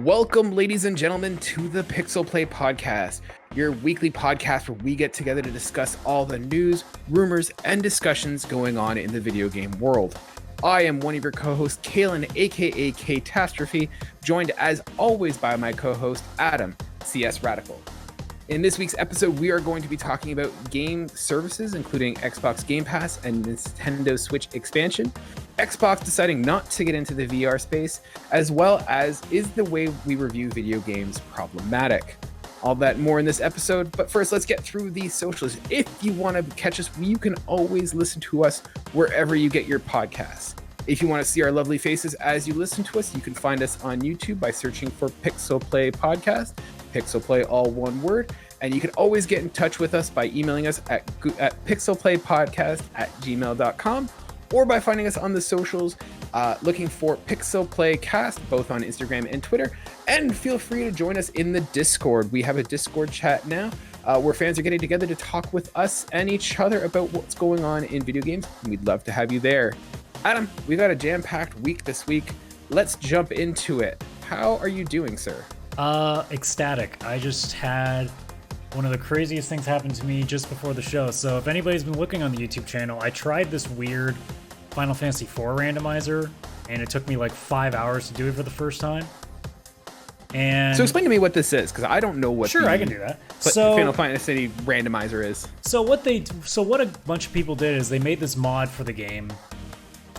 Welcome, ladies and gentlemen, to the Pixel Play Podcast, your weekly podcast where we get together to discuss all the news, rumors, and discussions going on in the video game world. I am one of your co-hosts, Kaylan, aka Ktastrophy, joined as always by my co-host, Adam, CSRadical. In this week's episode, we are going to be talking about game services, including Xbox Game Pass and Nintendo Switch expansion, Xbox deciding not to get into the VR space, as well as is the way we review video games problematic. All that more in this episode, but first let's get through these socials. If you want to catch us, you can always listen to us wherever you get your podcasts. If you want to see our lovely faces as you listen to us, you can find us on YouTube by searching for Pixel Play Podcast, Pixel Play all one word, and you can always get in touch with us by emailing us at pixelplaypodcast@gmail.com or by finding us on the socials, looking for Pixel Play Cast, both on Instagram and Twitter. And feel free to join us in the Discord. We have a Discord chat now where fans are getting together to talk with us and each other about what's going on in video games. And we'd love to have you there. Adam, we've got a jam-packed week this week. Let's jump into it. How are you doing, sir? Ecstatic. I just had one of the craziest things happen to me just before the show. So if anybody's been looking on the YouTube channel, I tried this weird Final Fantasy IV randomizer, and it took me like 5 hours to do it for the first time. And so explain to me what this is, because I don't know what. Sure, I can do that. So Final Fantasy randomizer is. So what a bunch of people did is they made this mod for the game.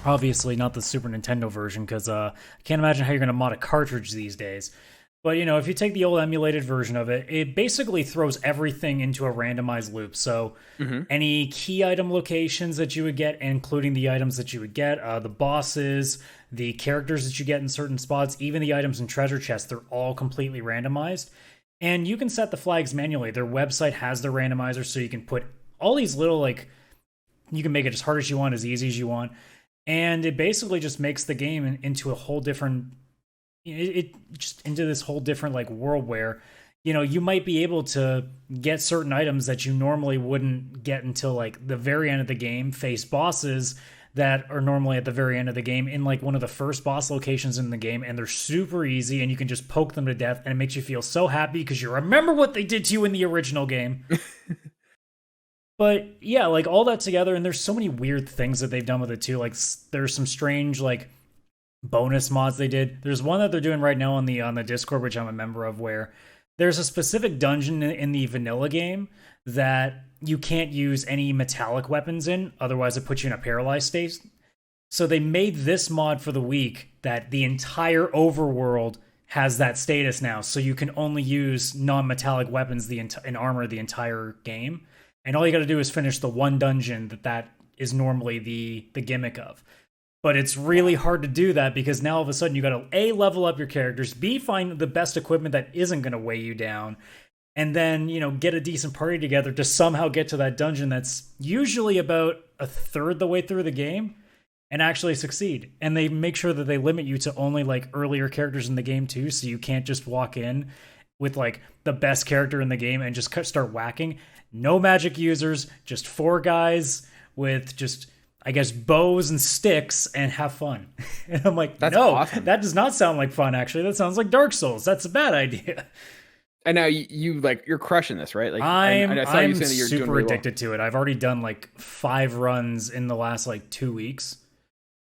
Obviously not the Super Nintendo version, because I can't imagine how you're going to mod a cartridge these days. But, you know, if you take the old emulated version of it, it basically throws everything into a randomized loop. So any key item locations that you would get, including the items that you would get, the bosses, the characters that you get in certain spots, even the items in treasure chests, they're all completely randomized. And you can set the flags manually. Their website has their randomizer, so you can put all these little, like, you can make it as hard as you want, as easy as you want. And it basically just makes the game into a whole different... It just into this whole different like world where, you know, you might be able to get certain items that you normally wouldn't get until like the very end of the game, face bosses that are normally at the very end of the game in like one of the first boss locations in the game, and they're super easy and you can just poke them to death, and it makes you feel so happy because you remember what they did to you in the original game. But yeah, like all that together, and there's so many weird things that they've done with it too. Like there's some strange like bonus mods they did. There's one that they're doing right now on the Discord, which I'm a member of, where there's a specific dungeon in the vanilla game that you can't use any metallic weapons in, otherwise it puts you in a paralyzed state. So they made this mod for the week that the entire overworld has that status now, so you can only use non-metallic weapons and armor the entire game, and all you got to do is finish the one dungeon that is normally the gimmick of. But it's really hard to do that because now all of a sudden you got to A, level up your characters, B, find the best equipment that isn't going to weigh you down, and then, you know, get a decent party together to somehow get to that dungeon that's usually about a third the way through the game and actually succeed. And they make sure that they limit you to only like earlier characters in the game too, so you can't just walk in with like the best character in the game and just start whacking. No magic users, just 4 guys with just, I guess, bows and sticks, and have fun. And I'm like, that's no, awesome. That does not sound like fun, actually. That sounds like Dark Souls. That's a bad idea. And now you're crushing this, right? Like I'm super addicted to it. I've already done like 5 runs in the last like 2 weeks.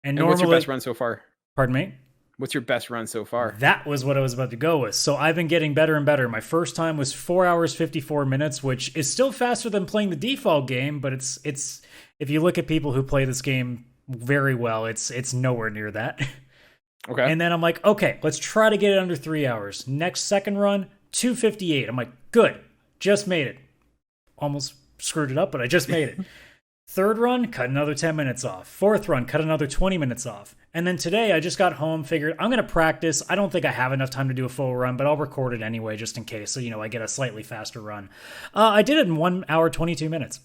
And normally, what's your best run so far? Pardon me? What's your best run so far? That was what I was about to go with. So I've been getting better and better. My first time was 4 hours, 54 minutes, which is still faster than playing the default game, but it's if you look at people who play this game very well, it's nowhere near that. Okay. And then I'm like, okay, let's try to get it under 3 hours. Next second run, 2:58. I'm like, good, just made it. Almost screwed it up, but I just made it. Third run, cut another 10 minutes off. Fourth run, cut another 20 minutes off. And then today I just got home, figured I'm going to practice. I don't think I have enough time to do a full run, but I'll record it anyway just in case, so, you know, I get a slightly faster run. I did it in 1 hour, 22 minutes.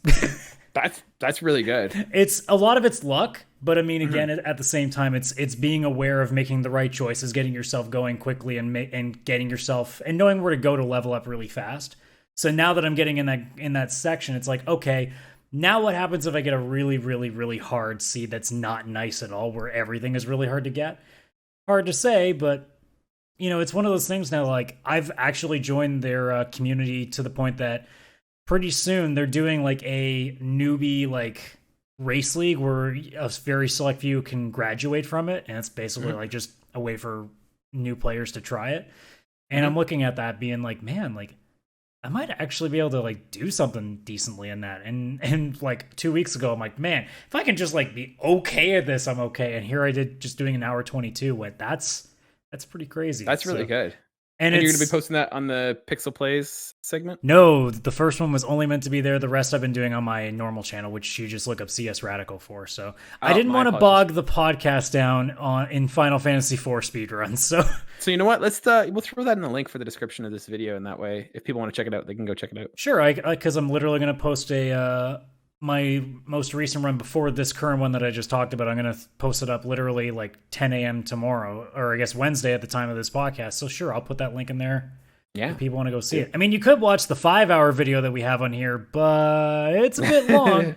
That's really good. It's a lot of it's luck, but I mean, again, at the same time, it's being aware of making the right choices, getting yourself going quickly, and getting yourself and knowing where to go to level up really fast. So now that I'm getting in that section, it's like, okay, now what happens if I get a really, really, really hard seed that's not nice at all, where everything is really hard to get? Hard to say, but it's one of those things now. Like, I've actually joined their community to the point that pretty soon they're doing like a newbie like race league where a very select few can graduate from it, and it's basically Mhm. like just a way for new players to try it. And Mhm. I'm looking at that being like, man, like I might actually be able to like do something decently in that. And like 2 weeks ago, I'm like, man, if I can just like be okay at this, I'm okay. And here I did just doing an hour 22. Went that's pretty crazy. That's really So good. and And you're going to be it's posting that on the Pixel Plays segment? no, the first one was only meant to be there. The rest I've been doing on my normal channel, which you just look up CSRadical for. So I Oh, didn't my want to apologies. bog the podcast down on in Final Fantasy IV speedruns. So So you know what? We'll throw that in the link for the description of this video, and that way, if people want to check it out, they can go check it out. sure, I because I'm literally going to post a my most recent run before this current one that I just talked about. I'm going to post it up literally like 10 a.m. tomorrow, or I guess Wednesday at the time of this podcast. So sure, I'll put that link in there. Yeah. If people want to go see it. I mean, you could watch the 5-hour video that we have on here, but it's a bit long.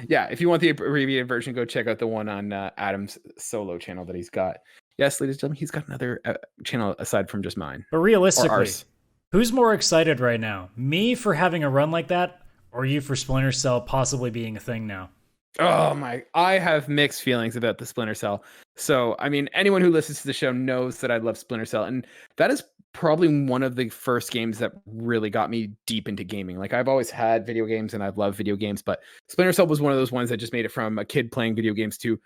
Yeah, if you want the abbreviated version, go check out the one on Adam's solo channel that he's got. Yes, ladies and gentlemen, he's got another channel aside from just mine. But Or realistically, ours. who's more excited right now? Me for having a run like that, or you for Splinter Cell possibly being a thing now? Oh my, I have mixed feelings about the Splinter Cell. So, I mean, anyone who listens to the show knows that I love Splinter Cell, and that is probably one of the first games that really got me deep into gaming. Like, I've always had video games and I've loved video games, but Splinter Cell was one of those ones that just made it from a kid playing video games to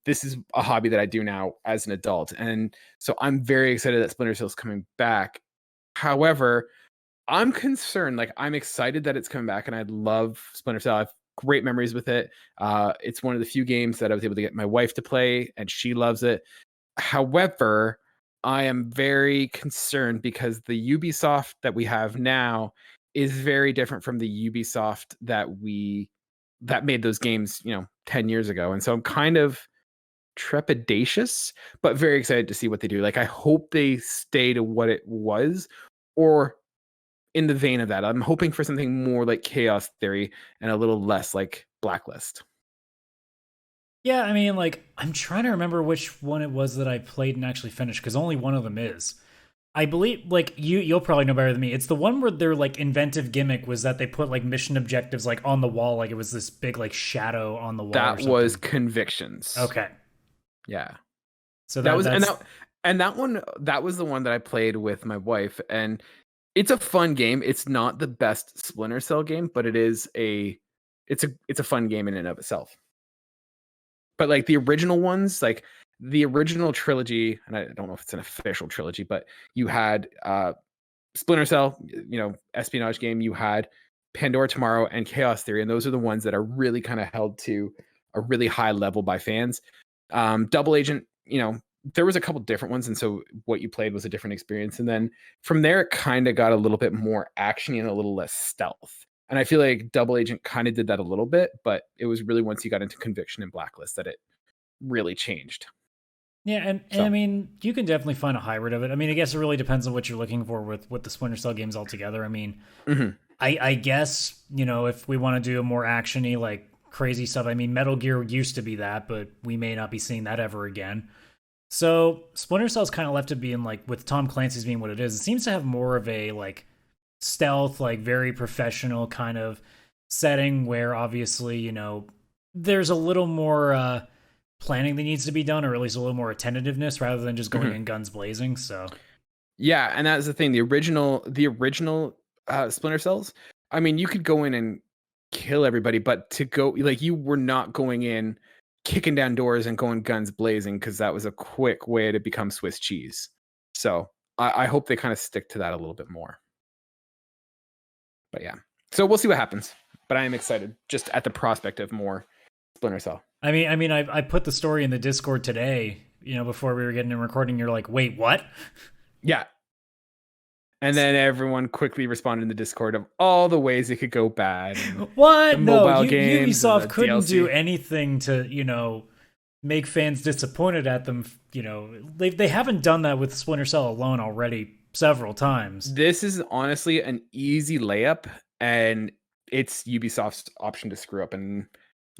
this is a hobby that I do now as an adult. And so I'm very excited that Splinter Cell is coming back. However, I'm concerned. Like, I'm excited that it's coming back, and I love Splinter Cell. I have great memories with it. It's one of the few games that I was able to get my wife to play, and she loves it. However, I am very concerned because the Ubisoft that we have now is very different from the Ubisoft that made those games, 10 years ago. And so I'm kind of trepidatious, but very excited to see what they do. Like, I hope they stay to what it was, or in the vein of that. I'm hoping for something more like Chaos Theory and a little less like Blacklist. Yeah, I mean, like, I'm trying to remember which one it was that I played and actually finished, because only one of them is. I believe, like, you'll probably know better than me. It's the one where their like inventive gimmick was that they put like mission objectives like on the wall, like it was this big like shadow on the wall. That or was something. Convictions. Okay. Yeah. So That was that's and that one, that was the one that I played with my wife, and it's a fun game. It's not the best Splinter Cell game, but it's a fun game in and of itself. But like the original ones, like the original trilogy, and I don't know if it's an official trilogy, but you had Splinter Cell, espionage game, you had Pandora Tomorrow and Chaos Theory, and those are the ones that are really kind of held to a really high level by fans. Double Agent, there was a couple different ones, and so what you played was a different experience. And then from there, it kind of got a little bit more action and a little less stealth. And I feel like Double Agent kind of did that a little bit, but it was really once you got into Conviction and Blacklist that it really changed. yeah, and I So, mean, you can definitely find a hybrid of it. I mean, I guess it really depends on what you're looking for with the Splinter Cell games altogether. I mean, mhm. I guess if we want to do a more actiony like crazy stuff. I mean, Metal Gear used to be that, but we may not be seeing that ever again. So Splinter Cell's kind of left to being like with Tom Clancy's being what it is. It seems to have more of a like stealth, like very professional kind of setting where obviously there's a little more planning that needs to be done, or at least a little more attentiveness rather than just going Mhm. in guns blazing. So Yeah, and that's the thing. The original Splinter Cells. I mean, you could go in and kill everybody, but to go like you were not going in, kicking down doors and going guns blazing because that was a quick way to become Swiss cheese. So I hope they kind of stick to that a little bit more. But yeah, so we'll see what happens. But I am excited just at the prospect of more Splinter Cell. I put the story in the Discord today. Before we were getting in recording, you're like, wait, what? Yeah. And then everyone quickly responded in the Discord of all the ways it could go bad. What? The No, mobile games and Ubisoft the couldn't DLC. do anything to make fans disappointed at them. They haven't done that with Splinter Cell alone already several times. This is honestly an easy layup, and it's Ubisoft's option to screw up. And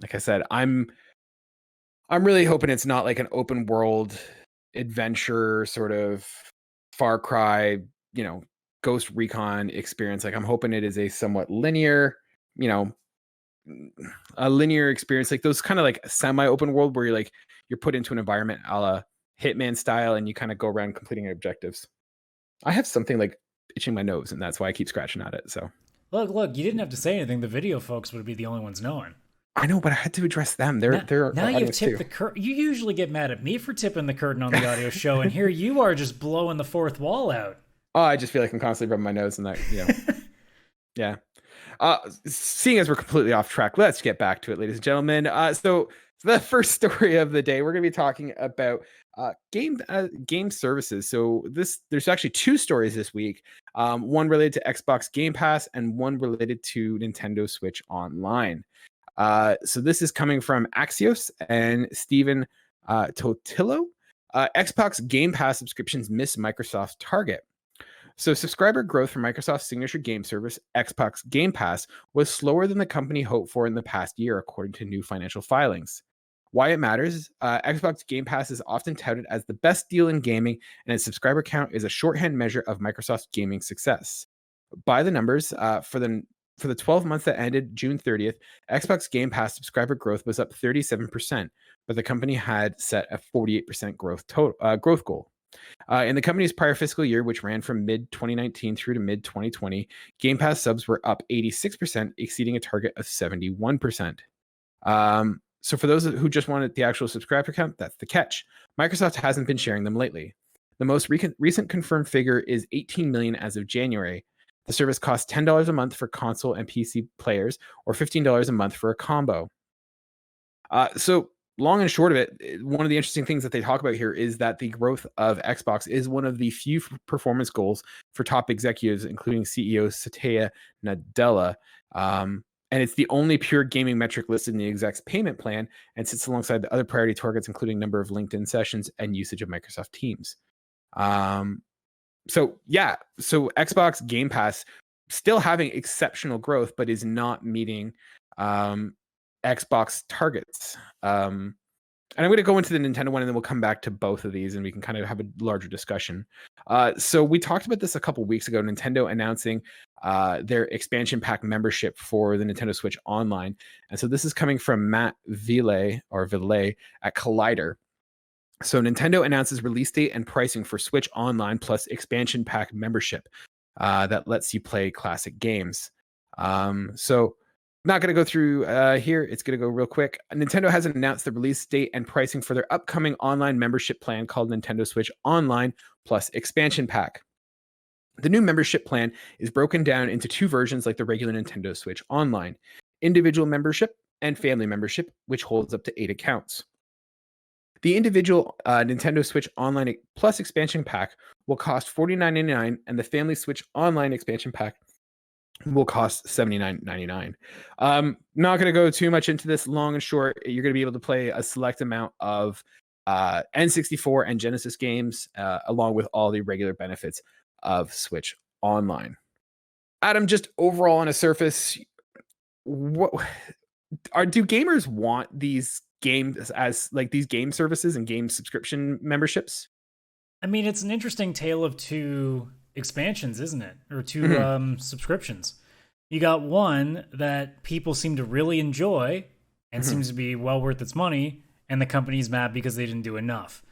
like I said, I'm really hoping it's not like an open world adventure sort of Far Cry, Ghost Recon experience. Like I'm hoping it is a somewhat linear, a linear experience, like those kind of like semi-open world where you're put into an environment a la Hitman style and you kind of go around completing objectives. I have something like itching my nose and that's why I keep scratching at it. So Look, you didn't have to say anything. The video folks would be the only ones knowing. I know, but I had to address them. They're now you've tipped the curtain. You usually get mad at me for tipping the curtain on the audio show, and here you are just blowing the fourth wall out. Oh, I just feel like I'm constantly rubbing my nose in that, yeah. Seeing as we're completely off track, let's get back to it, ladies and gentlemen. So the first story of the day, we're going to be talking about game services. So there's actually two stories this week. One related to Xbox Game Pass and one related to Nintendo Switch Online. So this is coming from Axios and Stephen Totillo. Xbox Game Pass subscriptions miss Microsoft's target. So subscriber growth for Microsoft's signature game service, Xbox Game Pass, was slower than the company hoped for in the past year, according to new financial filings. Why it matters, Xbox Game Pass is often touted as the best deal in gaming, and its subscriber count is a shorthand measure of Microsoft's gaming success. By the numbers, for the 12 months that ended June 30th, Xbox Game Pass subscriber growth was up 37%, but the company had set a 48% growth goal. In the company's prior fiscal year, which ran from mid-2019 through to mid-2020, Game Pass subs were up 86%, exceeding a target of 71%. So for those who just wanted the actual subscriber count, that's the catch. Microsoft hasn't been sharing them lately. The most recent confirmed figure is 18 million as of January. The service costs $10 a month for console and PC players, or $15 a month for a combo. So long and short of it, one of the interesting things that they talk about here is that the growth of Xbox is one of the few performance goals for top executives, including CEO Satya Nadella. And it's the only pure gaming metric listed in the exec's payment plan and sits alongside the other priority targets, including number of LinkedIn sessions and usage of Microsoft Teams. So Xbox Game Pass still having exceptional growth, but is not meeting Xbox targets. And I'm going to go into the Nintendo one and then we'll come back to both of these and we can kind of have a larger discussion. So we talked about this a couple weeks ago, Nintendo announcing their expansion pack membership for the Nintendo Switch Online. And so this is coming from Matt Ville at Collider. So Nintendo announces release date and pricing for Switch Online plus expansion pack membership that lets you play classic games. So not going to go through here. It's going to go real quick. Nintendo has announced the release date and pricing for their upcoming online membership plan called Nintendo Switch Online plus expansion pack. The new membership plan is broken down into two versions like the regular Nintendo Switch Online: individual membership and family membership, which holds up to 8 accounts. The individual Nintendo Switch Online plus expansion pack will cost $49.99, and the Family Switch Online expansion pack will cost $79.99. Not going to go too much into this. Long and short, you're going to be able to play a select amount of N64 and Genesis games, along with all the regular benefits of Switch Online. Adam, just overall on a surface, do gamers want these games as like these game services and game subscription memberships? I mean, it's an interesting tale of two expansions, isn't it? Or two subscriptions. You got one that people seem to really enjoy and seems to be well worth its money, and the company's mad because they didn't do enough.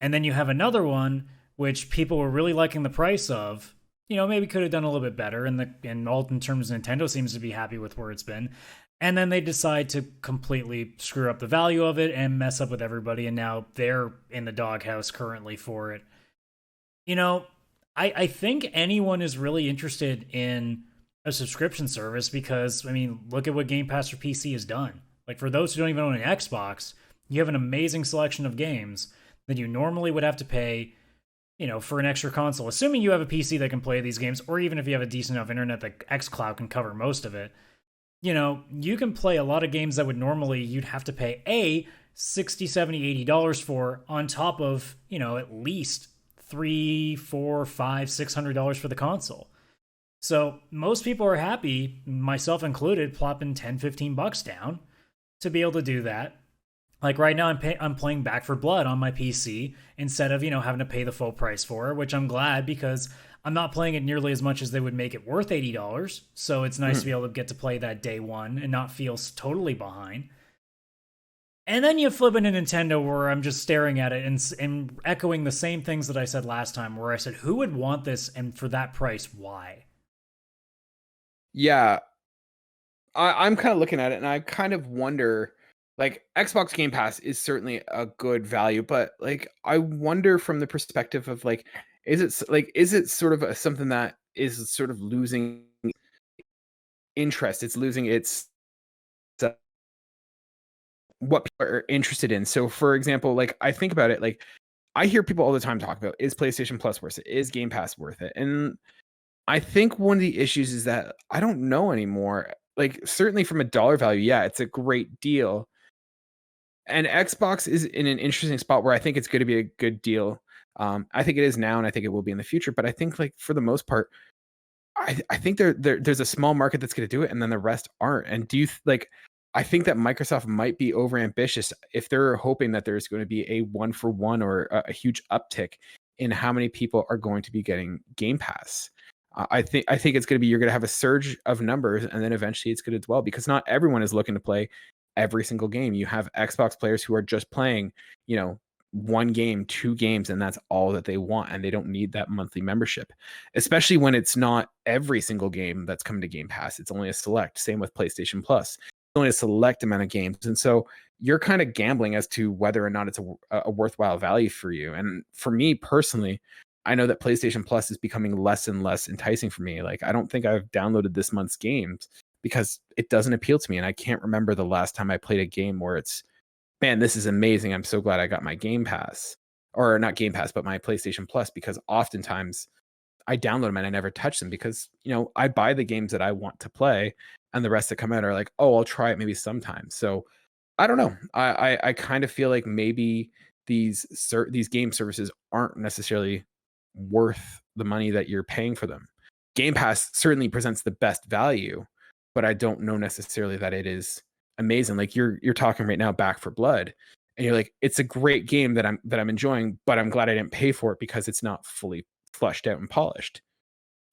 And then you have another one which people were really liking the price of, maybe could have done a little bit better, and all in terms of Nintendo seems to be happy with where it's been. And then they decide to completely screw up the value of it and mess up with everybody, and now they're in the doghouse currently for it. I think anyone is really interested in a subscription service because, look at what Game Pass for PC has done. Like, for those who don't even own an Xbox, you have an amazing selection of games that you normally would have to pay, for an extra console. Assuming you have a PC that can play these games, or even if you have a decent enough internet that xCloud can cover most of it, you can play a lot of games that would normally you'd have to pay $60, $70, $80 for, on top of, at least $300, $400, $500, $600 for the console. So most people are happy, myself included, plopping $10, $15 down to be able to do that. Like right now, I'm playing Back for Blood on my PC instead of having to pay the full price for it, which I'm glad because I'm not playing it nearly as much as they would make it worth $80. So it's nice to be able to get to play that day one and not feel totally behind. And then you flip into Nintendo where I'm just staring at it and echoing the same things that I said last time, where I said, who would want this and for that price, why? Yeah, I'm kind of looking at it and I kind of wonder, like, Xbox Game Pass is certainly a good value, but like I wonder from the perspective of like, is it sort of something that is sort of losing interest? It's losing its uh, what people are interested in. So for example, like I think about it, like I hear people all the time talk about, is PlayStation Plus worth it? Is Game Pass worth it? And I think one of the issues is that I don't know anymore. Like certainly from a dollar value, yeah, it's a great deal. And Xbox is in an interesting spot where I think it's going to be a good deal. I think it is now, and I think it will be in the future. But I think, like for the most part, I think there's a small market that's going to do it, and then the rest aren't. And do you like? I think that Microsoft might be overambitious if they're hoping that there's going to be a one for one or a huge uptick in how many people are going to be getting Game Pass. I think it's going to be, you're going to have a surge of numbers, and then eventually it's going to dwell because not everyone is looking to play every single game. You have Xbox players who are just playing, one game, two games, and that's all that they want, and they don't need that monthly membership, especially when it's not every single game that's coming to Game Pass. It's only a select. Same with PlayStation Plus. It's only a select amount of games, and so you're kind of gambling as to whether or not it's a worthwhile value for you. And for me personally, I know that PlayStation Plus is becoming less and less enticing for me. Like I don't think I've downloaded this month's games because it doesn't appeal to me, and I can't remember the last time I played a game where it's, man, this is amazing. I'm so glad I got my Game Pass, or not Game Pass, but my PlayStation Plus, because oftentimes I download them and I never touch them because, I buy the games that I want to play, and the rest that come out are like, oh, I'll try it maybe sometime. So I don't know. I kind of feel like maybe these game services aren't necessarily worth the money that you're paying for them. Game Pass certainly presents the best value, but I don't know necessarily that it is amazing. Like you're talking right now, Back for Blood, and you're like, it's a great game that I'm enjoying, but I'm glad I didn't pay for it because it's not fully flushed out and polished.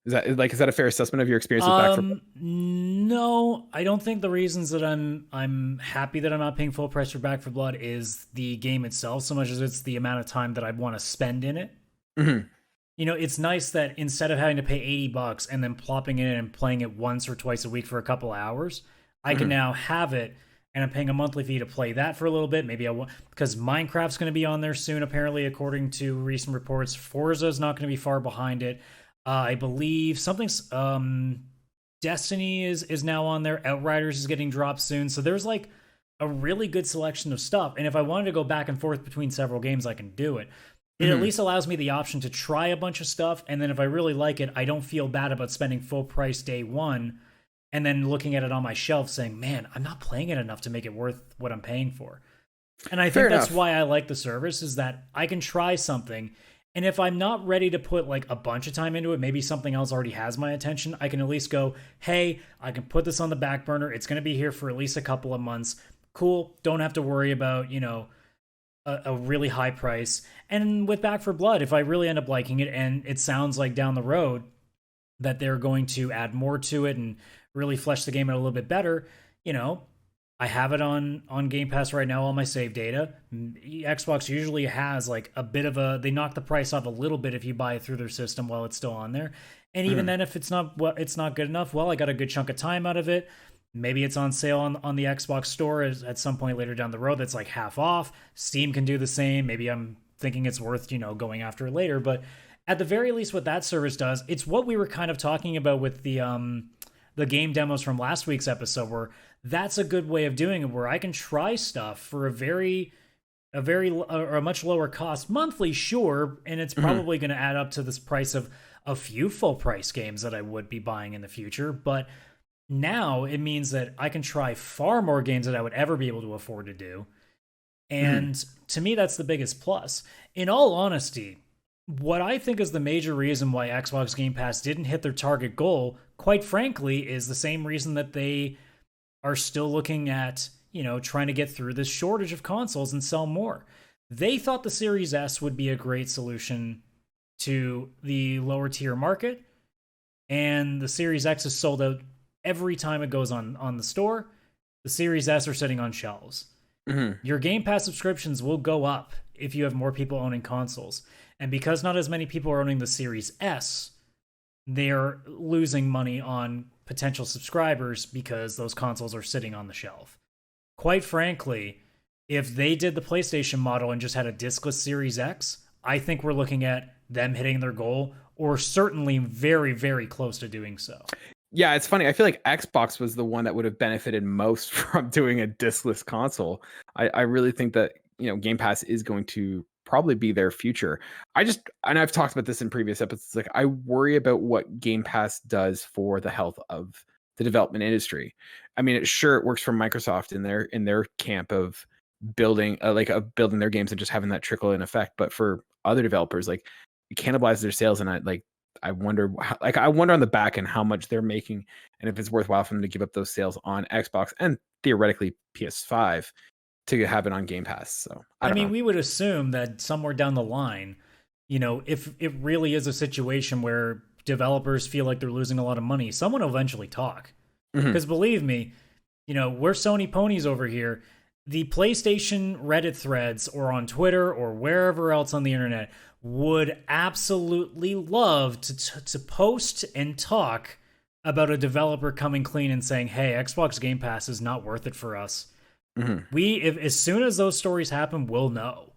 Is that a fair assessment of your experience with Back for Blood? No, I don't think the reasons that I'm happy that I'm not paying full price for Back for Blood is the game itself so much as it's the amount of time that I want to spend in it. Mm-hmm. It's nice that instead of having to pay $80 and then plopping it in and playing it once or twice a week for a couple hours, I can now have it, and I'm paying a monthly fee to play that for a little bit. Maybe because Minecraft's going to be on there soon, apparently, according to recent reports. Forza's not going to be far behind it. I believe something's Destiny is now on there. Outriders is getting dropped soon. So there's like a really good selection of stuff. And if I wanted to go back and forth between several games, I can do it. It at least allows me the option to try a bunch of stuff, and then if I really like it, I don't feel bad about spending full price day one and then looking at it on my shelf saying, man, I'm not playing it enough to make it worth what I'm paying for. And I think that's why I like the service, is that I can try something, and if I'm not ready to put like a bunch of time into it, maybe something else already has my attention, I can at least go, hey, I can put this on the back burner. It's going to be here for at least a couple of months. Cool. Don't have to worry about, a really high price. And with Back for Blood, if I really end up liking it, and it sounds like down the road that they're going to add more to it and really flesh the game out a little bit better, I have it on Game Pass right now, all my save data. Xbox usually has like a bit of they knock the price off a little bit if you buy it through their system while it's still on there. And even then, if it's not good enough, well, I got a good chunk of time out of it. Maybe it's on sale on the Xbox store at some point later down the road that's like half off. Steam can do the same. Maybe I'm thinking it's worth, going after it later. But at the very least, what that service does, it's what we were kind of talking about with the game demos from last week's episode, where that's a good way of doing it, where I can try stuff for a much lower cost monthly, sure, and it's probably going to add up to this price of a few full price games that I would be buying in the future. But now it means that I can try far more games than I would ever be able to afford to do. And to me, that's the biggest plus. In all honesty, what I think is the major reason why Xbox Game Pass didn't hit their target goal, quite frankly, is the same reason that they are still looking at, trying to get through this shortage of consoles and sell more. They thought the Series S would be a great solution to the lower tier market, and the Series X is sold out every time it goes on the store. The Series S are sitting on shelves. Your Game Pass subscriptions will go up if you have more people owning consoles. And because not as many people are owning the Series S, they're losing money on potential subscribers because those consoles are sitting on the shelf. Quite frankly, if they did the PlayStation model and just had a discless Series X, I think we're looking at them hitting their goal, or certainly very, very close to doing so. Yeah, it's funny. I feel like Xbox was the one that would have benefited most from doing a discless console. I really think that, Game Pass is going to probably be their future. And I've talked about this in previous episodes, like I worry about what Game Pass does for the health of the development industry. I mean, it works for Microsoft in their camp of building building their games and just having that trickle in effect, but for other developers, like, it cannibalizes their sales, and I wonder on the back end how much they're making, and if it's worthwhile for them to give up those sales on Xbox and theoretically PS5 to have it on Game Pass. So I mean, we would assume that somewhere down the line, if it really is a situation where developers feel like they're losing a lot of money, someone will eventually talk. Because believe me, we're Sony ponies over here. The PlayStation Reddit threads or on Twitter or wherever else on the internet would absolutely love to post and talk about a developer coming clean and saying, hey, Xbox Game Pass is not worth it for us. As soon as those stories happen, we'll know.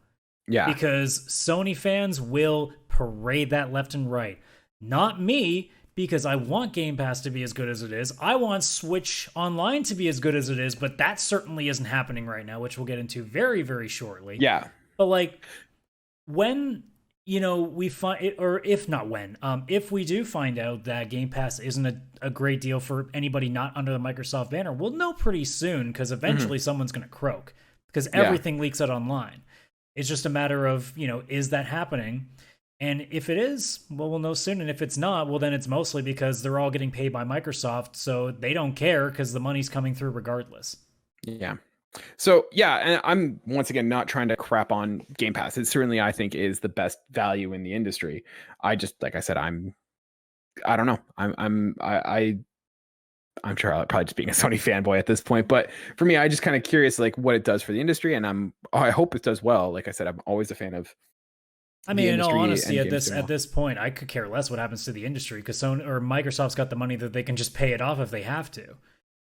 Yeah. Because Sony fans will parade that left and right. Not me, because I want Game Pass to be as good as it is. I want Switch Online to be as good as it is, but that certainly isn't happening right now, which we'll get into very, very shortly. Yeah. But when we find it, or if not when, if we do find out that Game Pass isn't a great deal for anybody not under the Microsoft banner, we'll know pretty soon, because eventually someone's going to croak, because everything leaks out online. It's just a matter of, is that happening? And if it is, well, we'll know soon. And if it's not, well, then it's mostly because they're all getting paid by Microsoft, so they don't care because the money's coming through regardless. Yeah. So, yeah, and I'm once again not trying to crap on Game Pass. It certainly, I think, is the best value in the industry. I just, like I said, I don't know. I'm sure I'm probably just being a Sony fanboy at this point, but for me, I just kind of curious, like, what it does for the industry, and I hope it does well. Like I said, I'm always a fan of. I mean, in all honesty, at this point, I could care less what happens to the industry, because Sony or Microsoft's got the money that they can just pay it off if they have to.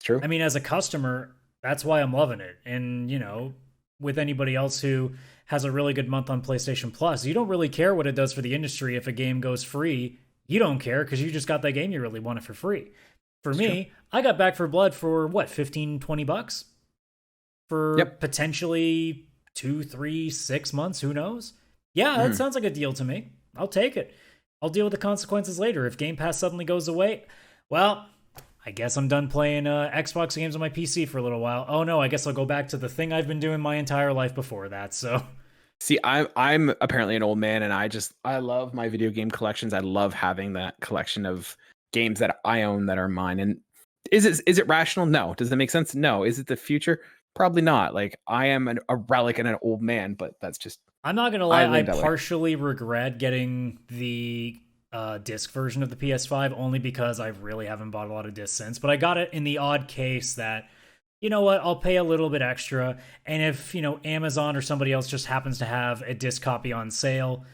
True. I mean, as a customer, that's why I'm loving it. And, with anybody else who has a really good month on PlayStation Plus, you don't really care what it does for the industry. If a game goes free, you don't care because you just got that game you really wanted for free. For me, I got Back 4 Blood for what, $15-$20 for potentially 2, 3, 6 months. Who knows? Yeah, that sounds like a deal to me. I'll take it. I'll deal with the consequences later. If Game Pass suddenly goes away, well, I guess I'm done playing Xbox games on my PC for a little while. Oh no, I guess I'll go back to the thing I've been doing my entire life before that. So, see, I'm apparently an old man, and I love my video game collections. I love having that collection of games that I own that are mine. And is it rational? No. Does that make sense? No. Is it the future? Probably not. Like, I am a relic and an old man, but that's just. I'm not gonna lie. I partially regret getting the disc version of the PS5 only because I really haven't bought a lot of discs since. But I got it in the odd case that, you know what, I'll pay a little bit extra, and if Amazon or somebody else just happens to have a disc copy on sale,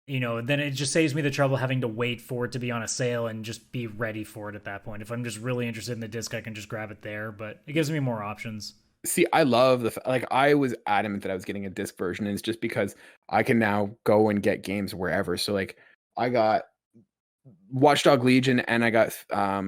then it just saves me the trouble having to wait for it to be on a sale and just be ready for it at that point. If I'm just really interested in the disc, I can just grab it there. But it gives me more options. See, I love I was adamant that I was getting a disc version, and it's just because I can now go and get games wherever. So I got Watchdog Legion and I got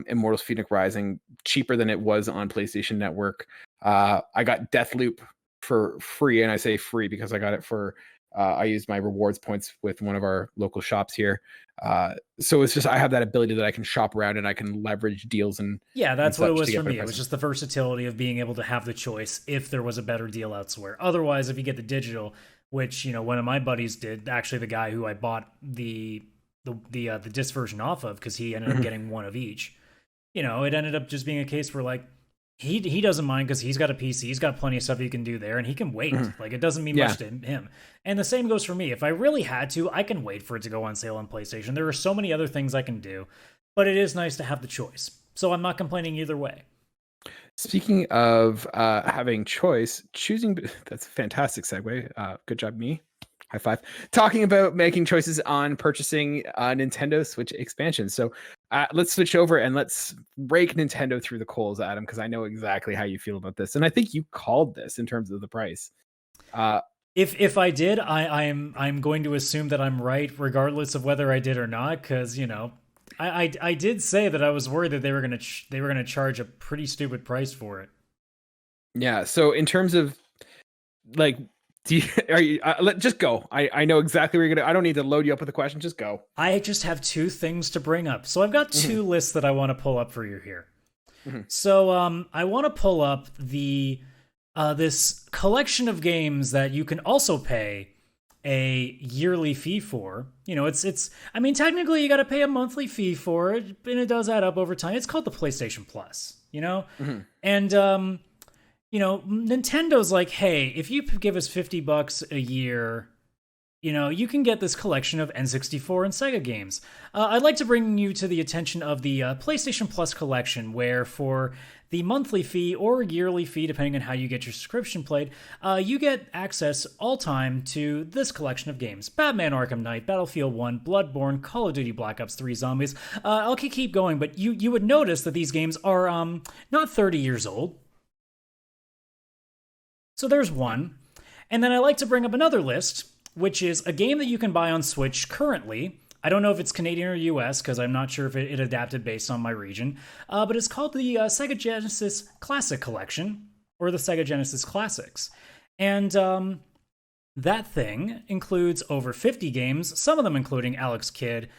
Immortals Phoenix Rising cheaper than it was on PlayStation Network. I got Deathloop for free, and I say free because I got it for I used my rewards points with one of our local shops here. So it's just I have that ability that I can shop around and I can leverage deals and that's what it was for me. It was just the versatility of being able to have the choice if there was a better deal elsewhere. Otherwise, if you get the digital, which one of my buddies did, actually the guy who I bought the disc version off of, because he ended up getting one of each. It ended up just being a case where he doesn't mind because he's got a PC, he's got plenty of stuff he can do there, and he can wait. Like, it doesn't mean much to him. And the same goes for me. If I really had to, I can wait for it to go on sale on PlayStation. There are so many other things I can do, but it is nice to have the choice. So I'm not complaining either way. Speaking of having choice, choosing, that's a fantastic segue. Good job, me. High five. Talking about making choices on purchasing Nintendo Switch expansion. So let's switch over and let's rake Nintendo through the coals, Adam, because I know exactly how you feel about this. And I think you called this in terms of the price. If I did, I'm going to assume that I'm right, regardless of whether I did or not, because, you know, I did say that I was worried that they were gonna charge a pretty stupid price for it. Yeah. So in terms of like, just go. I know exactly where you're gonna. I don't need to load you up with a question. Just go. I just have two things to bring up. So I've got two lists that I want to pull up for you here. So I want to pull up the this collection of games that you can also pay a yearly fee for. You know, it's I mean, technically you got to pay a monthly fee for it, and it does add up over time. It's called the PlayStation Plus, you know? And you know, Nintendo's like, "Hey, if you give us $50 a year, you know, you can get this collection of N64 and Sega games." I'd like to bring you to the attention of the PlayStation Plus collection, where for the monthly fee or yearly fee, depending on how you get your subscription played, you get access all time to this collection of games: Batman Arkham Knight, Battlefield 1, Bloodborne, Call of Duty Black Ops 3 Zombies. I'll keep going, but you would notice that these games are not 30 years old. So there's one. And then I like to bring up another list, which is a game that you can buy on Switch currently. I don't know if it's Canadian or US, because I'm not sure if it adapted based on my region. But it's called the Sega Genesis Classic Collection, or the Sega Genesis Classics. And that thing includes over 50 games, some of them including Alex Kidd,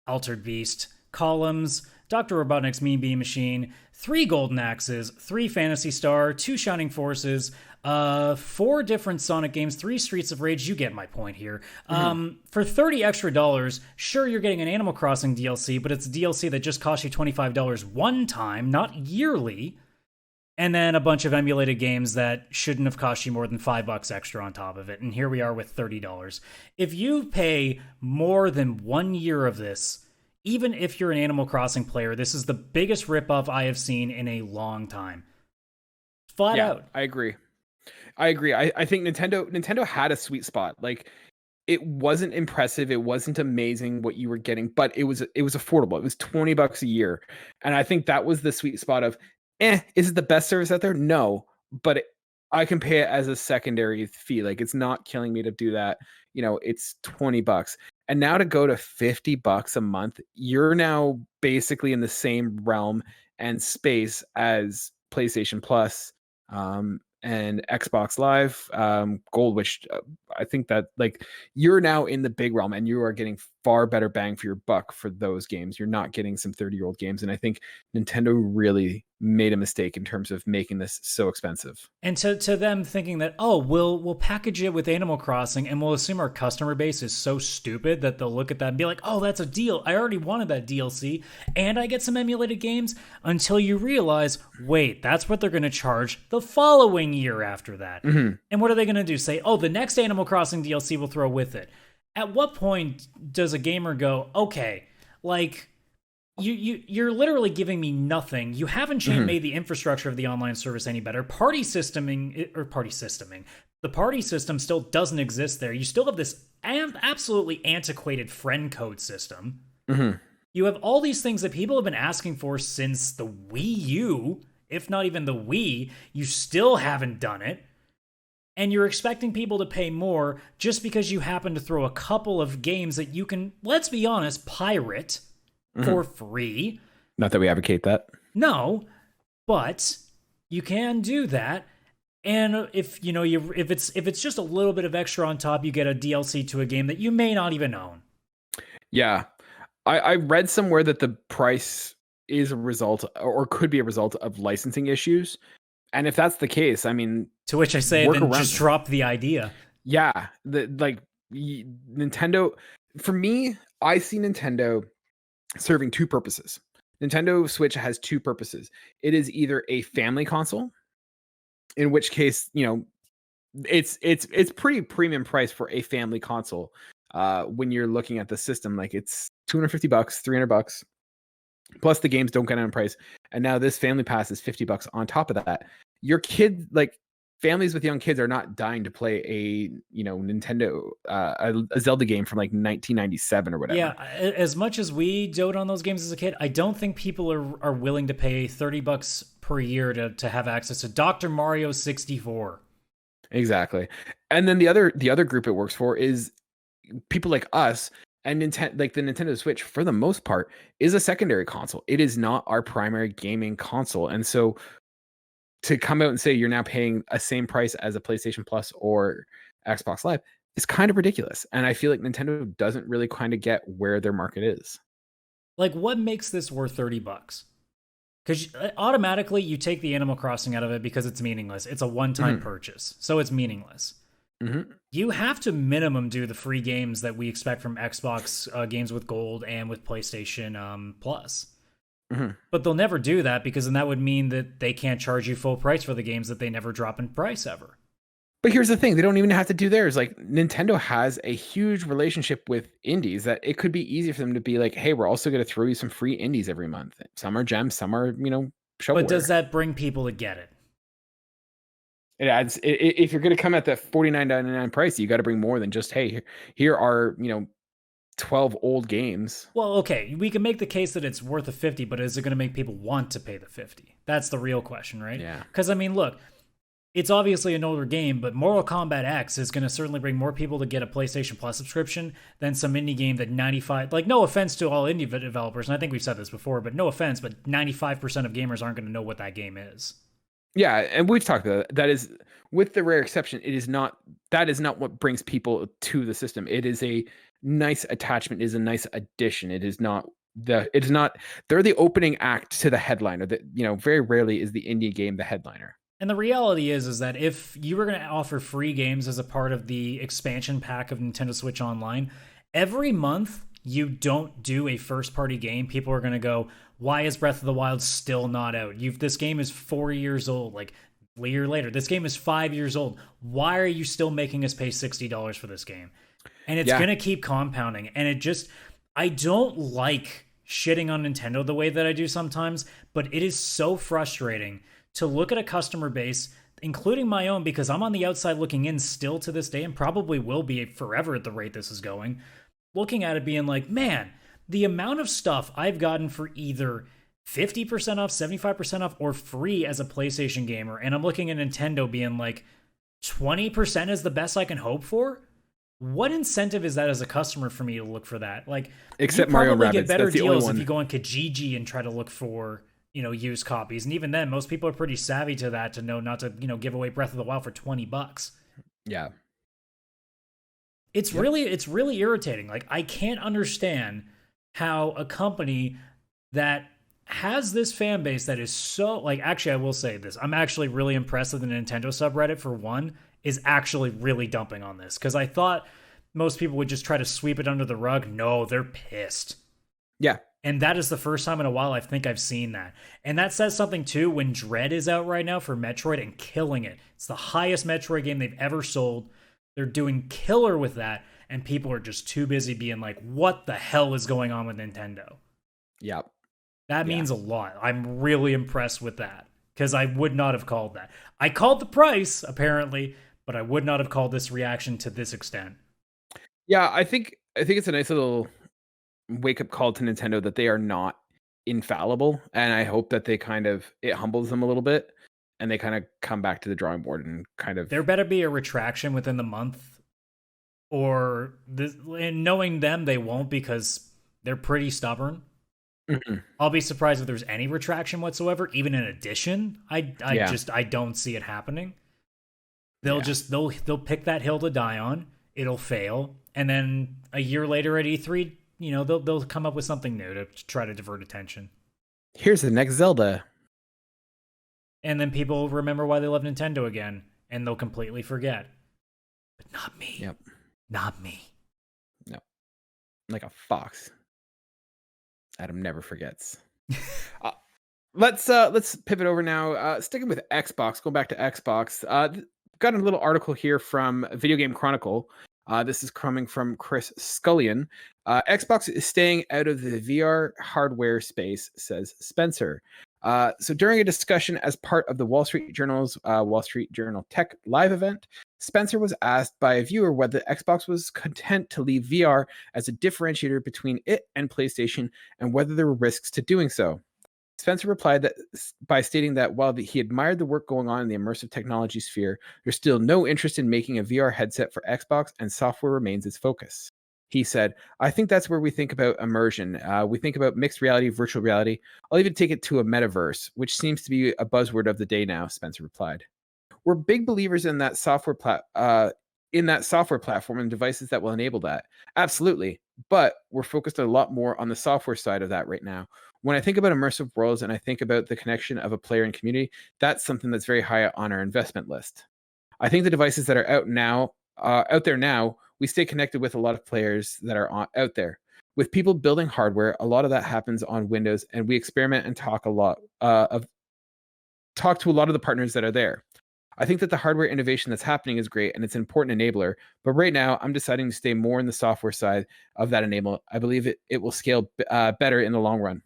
Altered Beast, Columns, Dr. Robotnik's Mean Bean Machine, 3 Golden Axes, 3 Phantasy Star, 2 Shining Forces, 4 different Sonic games, 3 Streets of Rage. You get my point here. For $30 extra, sure, you're getting an Animal Crossing DLC, but it's DLC that just costs you $25 one time, not yearly. And then a bunch of emulated games that shouldn't have cost you more than $5 extra on top of it. And here we are with $30. If you pay more than 1 year of this, even if you're an Animal Crossing player, this is the biggest ripoff I have seen in a long time. Flat out. I agree. I think Nintendo had a sweet spot. Like, it wasn't impressive, it wasn't amazing what you were getting, but it was affordable. It was $20 a year. And I think that was the sweet spot of, is it the best service out there? No, but I can pay it as a secondary fee. Like, it's not killing me to do that. You know, it's $20. And now to go to $50 a month, you're now basically in the same realm and space as PlayStation Plus and Xbox Live Gold, which I think that, like, you're now in the big realm and you are getting far better bang for your buck for those games. You're not getting some 30-year-old games. And I think Nintendo really made a mistake in terms of making this so expensive. And to them thinking that, oh, we'll package it with Animal Crossing and we'll assume our customer base is so stupid that they'll look at that and be like, oh, that's a deal. I already wanted that DLC and I get some emulated games, until you realize, wait, that's what they're going to charge the following year after that. And what are they going to do? Say, oh, the next Animal Crossing DLC will throw with it. At what point does a gamer go, okay, like, you're literally giving me nothing. You haven't made the infrastructure of the online service any better. The party system still doesn't exist there. You still have this absolutely antiquated friend code system. You have all these things that people have been asking for since the Wii U, if not even the Wii. You still haven't done it. And you're expecting people to pay more just because you happen to throw a couple of games that you can, let's be honest, pirate for free. Not that we advocate that. No, but you can do that. And if it's just a little bit of extra on top, you get a DLC to a game that you may not even own. Yeah. I read somewhere that the price is a result, or could be a result, of licensing issues. And if that's the case, I mean, to which I say, then just drop the idea. Yeah. Nintendo, for me, I see Nintendo serving two purposes. Nintendo Switch has two purposes. It is either a family console, in which case, it's pretty premium price for a family console. When you're looking at the system, like it's $250, $300, plus the games don't get on price. And now this family pass is $50 on top of that. Your kid, like families with young kids, are not dying to play a Nintendo a Zelda game from like 1997 or whatever. Yeah, as much as we dote on those games as a kid, I don't think people are willing to pay $30 per year to have access to Dr. Mario 64. Exactly. And then the other group it works for is people like us. And like the Nintendo Switch, for the most part, is a secondary console. It is not our primary gaming console. And so to come out and say you're now paying a same price as a PlayStation Plus or Xbox Live is kind of ridiculous. And I feel like Nintendo doesn't really kind of get where their market is. Like, what makes this worth $30? Because automatically you take the Animal Crossing out of it because it's meaningless. It's a one-time purchase, so it's meaningless. You have to minimum do the free games that we expect from Xbox games with Gold and with PlayStation Plus. But they'll never do that because then that would mean that they can't charge you full price for the games that they never drop in price ever. But here's the thing, they don't even have to do theirs. Like Nintendo has a huge relationship with indies that it could be easy for them to be like, hey, we're also going to throw you some free indies every month. Some are gems, some are, shovelware. But does that bring people to get it? It adds, if you're going to come at the $49.99 price, you got to bring more than just, hey, here are 12 old games. Well, okay, we can make the case that it's worth a 50, but is it going to make people want to pay the 50? That's the real question, right? Yeah. Because I mean, look, it's obviously an older game, but Mortal Kombat X is going to certainly bring more people to get a PlayStation Plus subscription than some indie game that 95, like, no offense to all indie developers, and I think we've said this before, but no offense, but 95% of gamers aren't going to know what that game is. Yeah, and we've talked about that. Is, with the rare exception, that is not what brings people to the system. It is a nice attachment, is a nice addition. They're the opening act to the headliner. That very rarely is the indie game the headliner. And the reality is that if you were going to offer free games as a part of the expansion pack of Nintendo Switch Online, every month you don't do a first-party game, people are going to go, why is Breath of the Wild still not out? This game is 4 years old. Like, a year later, this game is 5 years old. Why are you still making us pay $60 for this game? And it's going to keep compounding. And I don't like shitting on Nintendo the way that I do sometimes, but it is so frustrating to look at a customer base, including my own, because I'm on the outside looking in still to this day and probably will be forever at the rate this is going, looking at it being like, man, the amount of stuff I've gotten for either 50% off, 75% off, or free as a PlayStation gamer, and I'm looking at Nintendo being like, 20% is the best I can hope for? What incentive is that as a customer for me to look for that? Like, except you Mario probably Rabbids, get better that's the only deals one. if you go on Kijiji and try to look for used copies, and even then, most people are pretty savvy to that to know not to give away Breath of the Wild for $20. Yeah. It's really irritating. Like, I can't understand how a company that has this fan base that is so, like, actually, I will say this. I'm actually really impressed that the Nintendo subreddit, for one, is actually really dumping on this. Because I thought most people would just try to sweep it under the rug. No, they're pissed. Yeah. And that is the first time in a while I think I've seen that. And that says something, too, when Dread is out right now for Metroid and killing it. It's the highest Metroid game they've ever sold. They're doing killer with that, and people are just too busy being like, what the hell is going on with Nintendo? Yep. That means a lot. I'm really impressed with that, because I would not have called that. I called the price, apparently, but I would not have called this reaction to this extent. Yeah, I think it's a nice little wake-up call to Nintendo that they are not infallible, and I hope that it humbles them a little bit, and they kind of come back to the drawing board and kind of... There better be a retraction within the month, or and knowing them, they won't, because they're pretty stubborn. I'll be surprised if there's any retraction whatsoever, even an addition. I don't see it happening. They'll pick that hill to die on. It'll fail, and then a year later at E3, they'll come up with something new to try to divert attention. Here's the next Zelda. And then people remember why they love Nintendo again, and they'll completely forget. But not me. Yep. Not me. No. Like a fox. Adam never forgets. Uh, let's pivot over now. Sticking with Xbox, going back to Xbox. Got a little article here from Video Game Chronicle. This is coming from Chris Scullion. Xbox is staying out of the VR hardware space, says Spencer. So during a discussion as part of the Wall Street Journal's Wall Street Journal Tech Live event, Spencer was asked by a viewer whether Xbox was content to leave VR as a differentiator between it and PlayStation and whether there were risks to doing so. Spencer replied that by stating that while he admired the work going on in the immersive technology sphere, there's still no interest in making a VR headset for Xbox, and software remains its focus. He said, I think that's where we think about immersion. We think about mixed reality, virtual reality. I'll even take it to a metaverse, which seems to be a buzzword of the day now, Spencer replied. We're big believers in that software platform and devices that will enable that. Absolutely. But we're focused a lot more on the software side of that right now. When I think about immersive worlds and I think about the connection of a player and community, that's something that's very high on our investment list. I think the devices that are out there now, we stay connected with a lot of players that are out there. With people building hardware, a lot of that happens on Windows, and we experiment and talk to a lot of the partners that are there. I think that the hardware innovation that's happening is great and it's an important enabler. But right now, I'm deciding to stay more in the software side of that enablement. I believe it will scale better in the long run.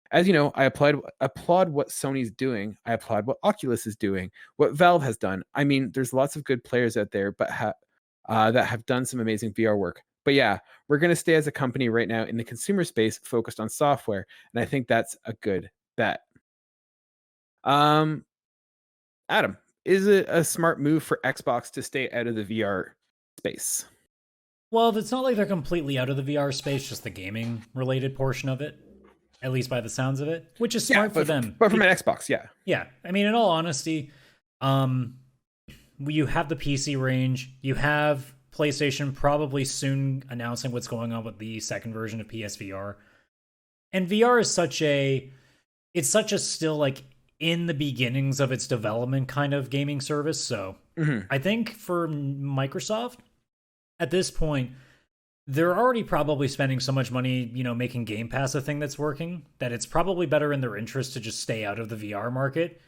As you know, I applaud what Sony's doing. I applaud what Oculus is doing, what Valve has done. I mean, there's lots of good players out there, but that have done some amazing VR work. But yeah, we're going to stay as a company right now in the consumer space focused on software. And I think that's a good bet. Adam, is it a smart move for Xbox to stay out of the VR space? Well, it's not like they're completely out of the VR space, just the gaming related portion of it, at least by the sounds of it, which is smart for them. But from an Xbox, yeah. Yeah. I mean, in all honesty, you have the PC range, you have PlayStation probably soon announcing what's going on with the second version of PSVR. And VR is it's such a still like in the beginnings of its development kind of gaming service. So I think for Microsoft at this point, they're already probably spending so much money, making Game Pass a thing that's working, that it's probably better in their interest to just stay out of the VR market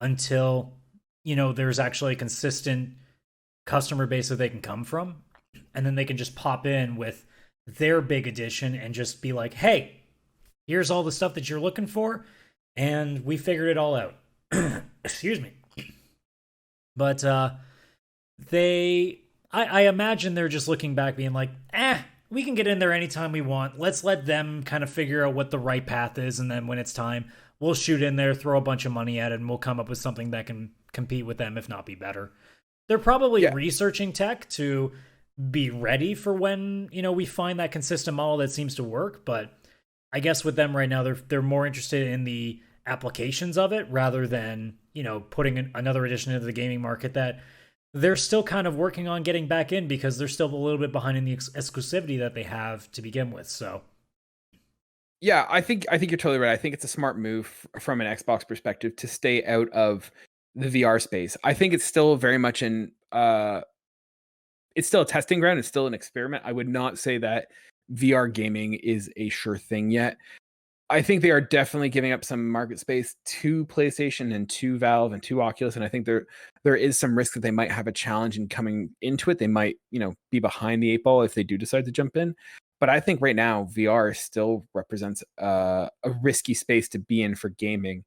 until, there's actually a consistent customer base that they can come from. And then they can just pop in with their big addition and just be like, hey, here's all the stuff that you're looking for. And we figured it all out. Excuse me. But I imagine they're just looking back being like, we can get in there anytime we want. Let's let them kind of figure out what the right path is. And then when it's time, we'll shoot in there, throw a bunch of money at it, and we'll come up with something that can compete with them, if not be better. They're probably researching tech to be ready for when, we find that consistent model that seems to work. But I guess with them right now, they're more interested in the applications of it rather than, putting another addition into the gaming market that they're still kind of working on getting back in because they're still a little bit behind in the exclusivity that they have to begin with. So, yeah, I think you're totally right. I think it's a smart move from an Xbox perspective to stay out of the VR space. I think it's still very much it's still a testing ground. It's still an experiment. I would not say that VR gaming is a sure thing yet. I think they are definitely giving up some market space to PlayStation and to Valve and to Oculus, and I think there is some risk that they might have a challenge in coming into it. They might, be behind the eight ball if they do decide to jump in. But I think right now VR still represents a risky space to be in for gaming.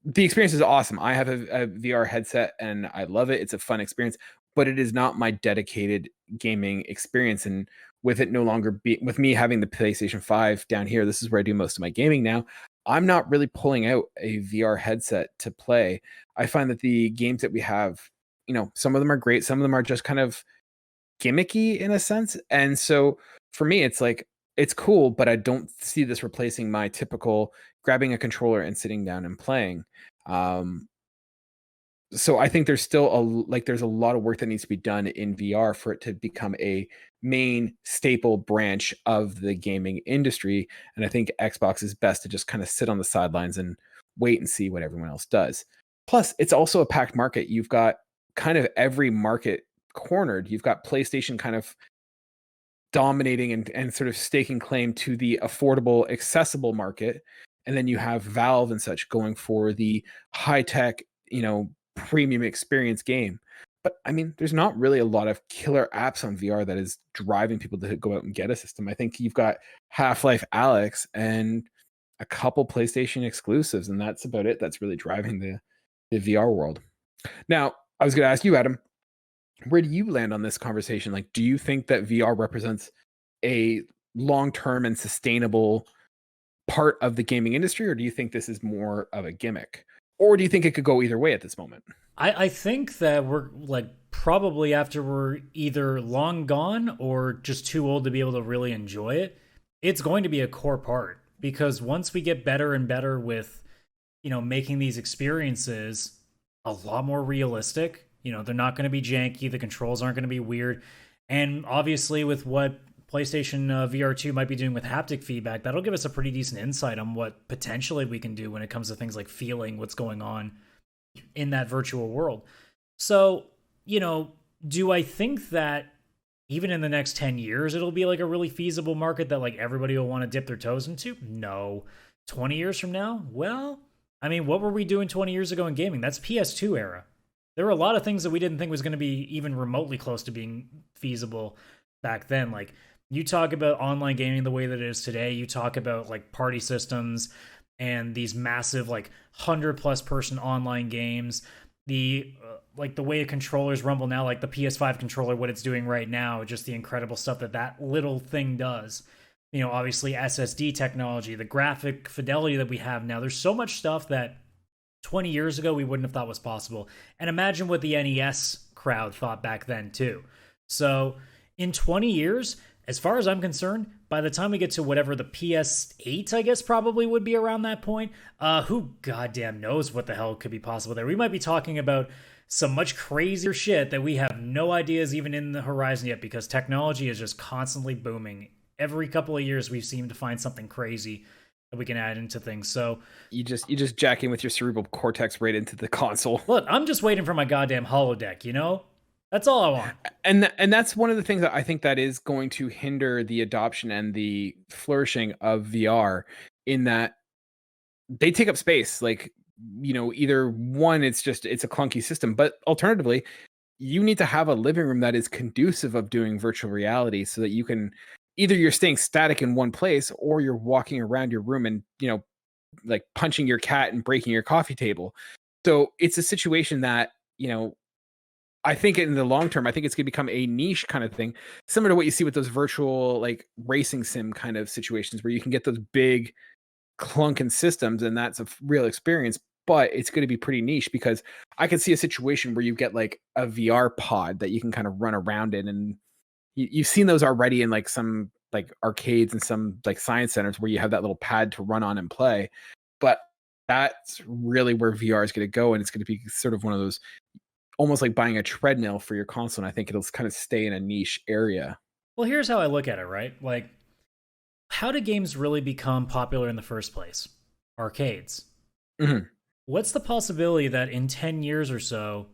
The experience is awesome. I have a VR headset and I love it. It's a fun experience, but it is not my dedicated gaming experience. And with it no longer with me having the PlayStation 5 down here, this is where I do most of my gaming now. I'm not really pulling out a VR headset to play. I find that the games that we have, some of them are great. Some of them are just kind of gimmicky in a sense. And so for me, it's like, it's cool, but I don't see this replacing my typical grabbing a controller and sitting down and playing. So I think there's still there's a lot of work that needs to be done in VR for it to become a main staple branch of the gaming industry. And I think Xbox is best to just kind of sit on the sidelines and wait and see what everyone else does. Plus, it's also a packed market. You've got kind of every market cornered. You've got PlayStation kind of dominating and sort of staking claim to the affordable, accessible market. and then you have Valve and such going for the high tech, premium experience game. But I mean, there's not really a lot of killer apps on VR that is driving people to go out and get a system. I think you've got Half-Life Alyx and a couple PlayStation exclusives, and that's about it. That's really driving the VR world. Now, I was going to ask you, Adam, where do you land on this conversation? Like, do you think that VR represents a long-term and sustainable part of the gaming industry, or do you think this is more of a gimmick? Or do you think it could go either way at this moment? I think that we're like probably after we're either long gone or just too old to be able to really enjoy it, it's going to be a core part, because once we get better and better with, making these experiences a lot more realistic, they're not going to be janky, the controls aren't going to be weird. And obviously with what PlayStation VR2 might be doing with haptic feedback, that'll give us a pretty decent insight on what potentially we can do when it comes to things like feeling what's going on in that virtual world. So, do I think that even in the next 10 years, it'll be like a really feasible market that like everybody will want to dip their toes into? No. 20 years from now? Well, I mean, what were we doing 20 years ago in gaming? That's PS2 era. There were a lot of things that we didn't think was going to be even remotely close to being feasible back then. Like, you talk about online gaming the way that it is today. You talk about like party systems and these massive like 100+ person online games. The like the way controllers rumble now, like the PS5 controller, what it's doing right now, just the incredible stuff that little thing does. Obviously SSD technology, the graphic fidelity that we have now. There's so much stuff that 20 years ago we wouldn't have thought was possible. And imagine what the NES crowd thought back then too. So in 20 years, as far as I'm concerned, by the time we get to whatever the PS8, I guess probably would be around that point, who goddamn knows what the hell could be possible there. We might be talking about some much crazier shit that we have no ideas even in the horizon yet, because technology is just constantly booming. Every couple of years we seem to find something crazy that we can add into things. So you just jack in with your cerebral cortex right into the console. Look, I'm just waiting for my goddamn holodeck, That's all I want. And that's one of the things that I think that is going to hinder the adoption and the flourishing of VR, in that they take up space. Like, either one, it's a clunky system, but alternatively, you need to have a living room that is conducive of doing virtual reality, so that you can either you're staying static in one place, or you're walking around your room and, like punching your cat and breaking your coffee table. So it's a situation that, I think in the long term, I think it's going to become a niche kind of thing, similar to what you see with those virtual like racing sim kind of situations, where you can get those big clunking systems, and that's a real experience. But it's going to be pretty niche, because I can see a situation where you get like a VR pod that you can kind of run around in, and you've seen those already in like some like arcades and some like science centers where you have that little pad to run on and play. But that's really where VR is going to go, and it's going to be sort of one of those, almost like buying a treadmill for your console. And I think it'll kind of stay in a niche area. Well, here's how I look at it, right? Like, how do games really become popular in the first place? Arcades. Mm-hmm. What's the possibility that in 10 years or so,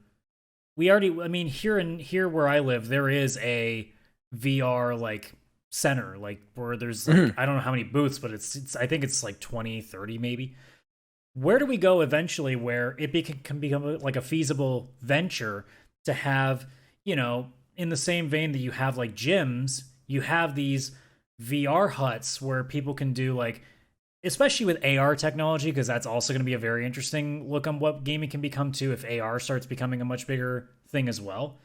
here where I live, there is a VR like center, like where there's like, I don't know how many booths, but it's I think it's like 20, 30 maybe. Where do we go eventually where it can become like a feasible venture to have, in the same vein that you have like gyms, you have these VR huts where people can do like, especially with AR technology, because that's also going to be a very interesting look on what gaming can become too if AR starts becoming a much bigger thing as well.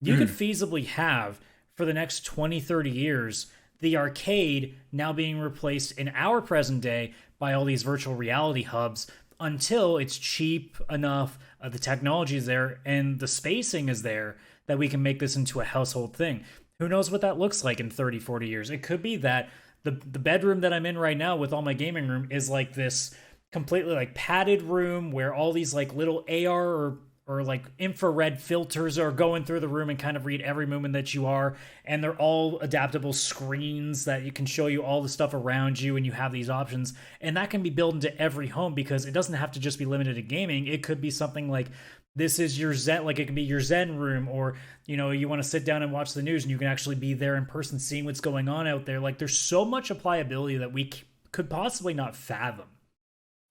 You could feasibly have, for the next 20, 30 years, the arcade now being replaced in our present day by all these virtual reality hubs, until it's cheap enough, the technology is there, and the spacing is there that we can make this into a household thing. Who knows what that looks like in 30, 40 years? It could be that the bedroom that I'm in right now with all my gaming room is like this completely like padded room where all these like little AR or like infrared filters are going through the room and kind of read every movement that you are, and they're all adaptable screens that you can show you all the stuff around you, and you have these options, and that can be built into every home, because it doesn't have to just be limited to gaming. It could be something like, this is your Zen, like it can be your Zen room, or you want to sit down and watch the news and you can actually be there in person seeing what's going on out there. Like, there's so much applicability that we could possibly not fathom.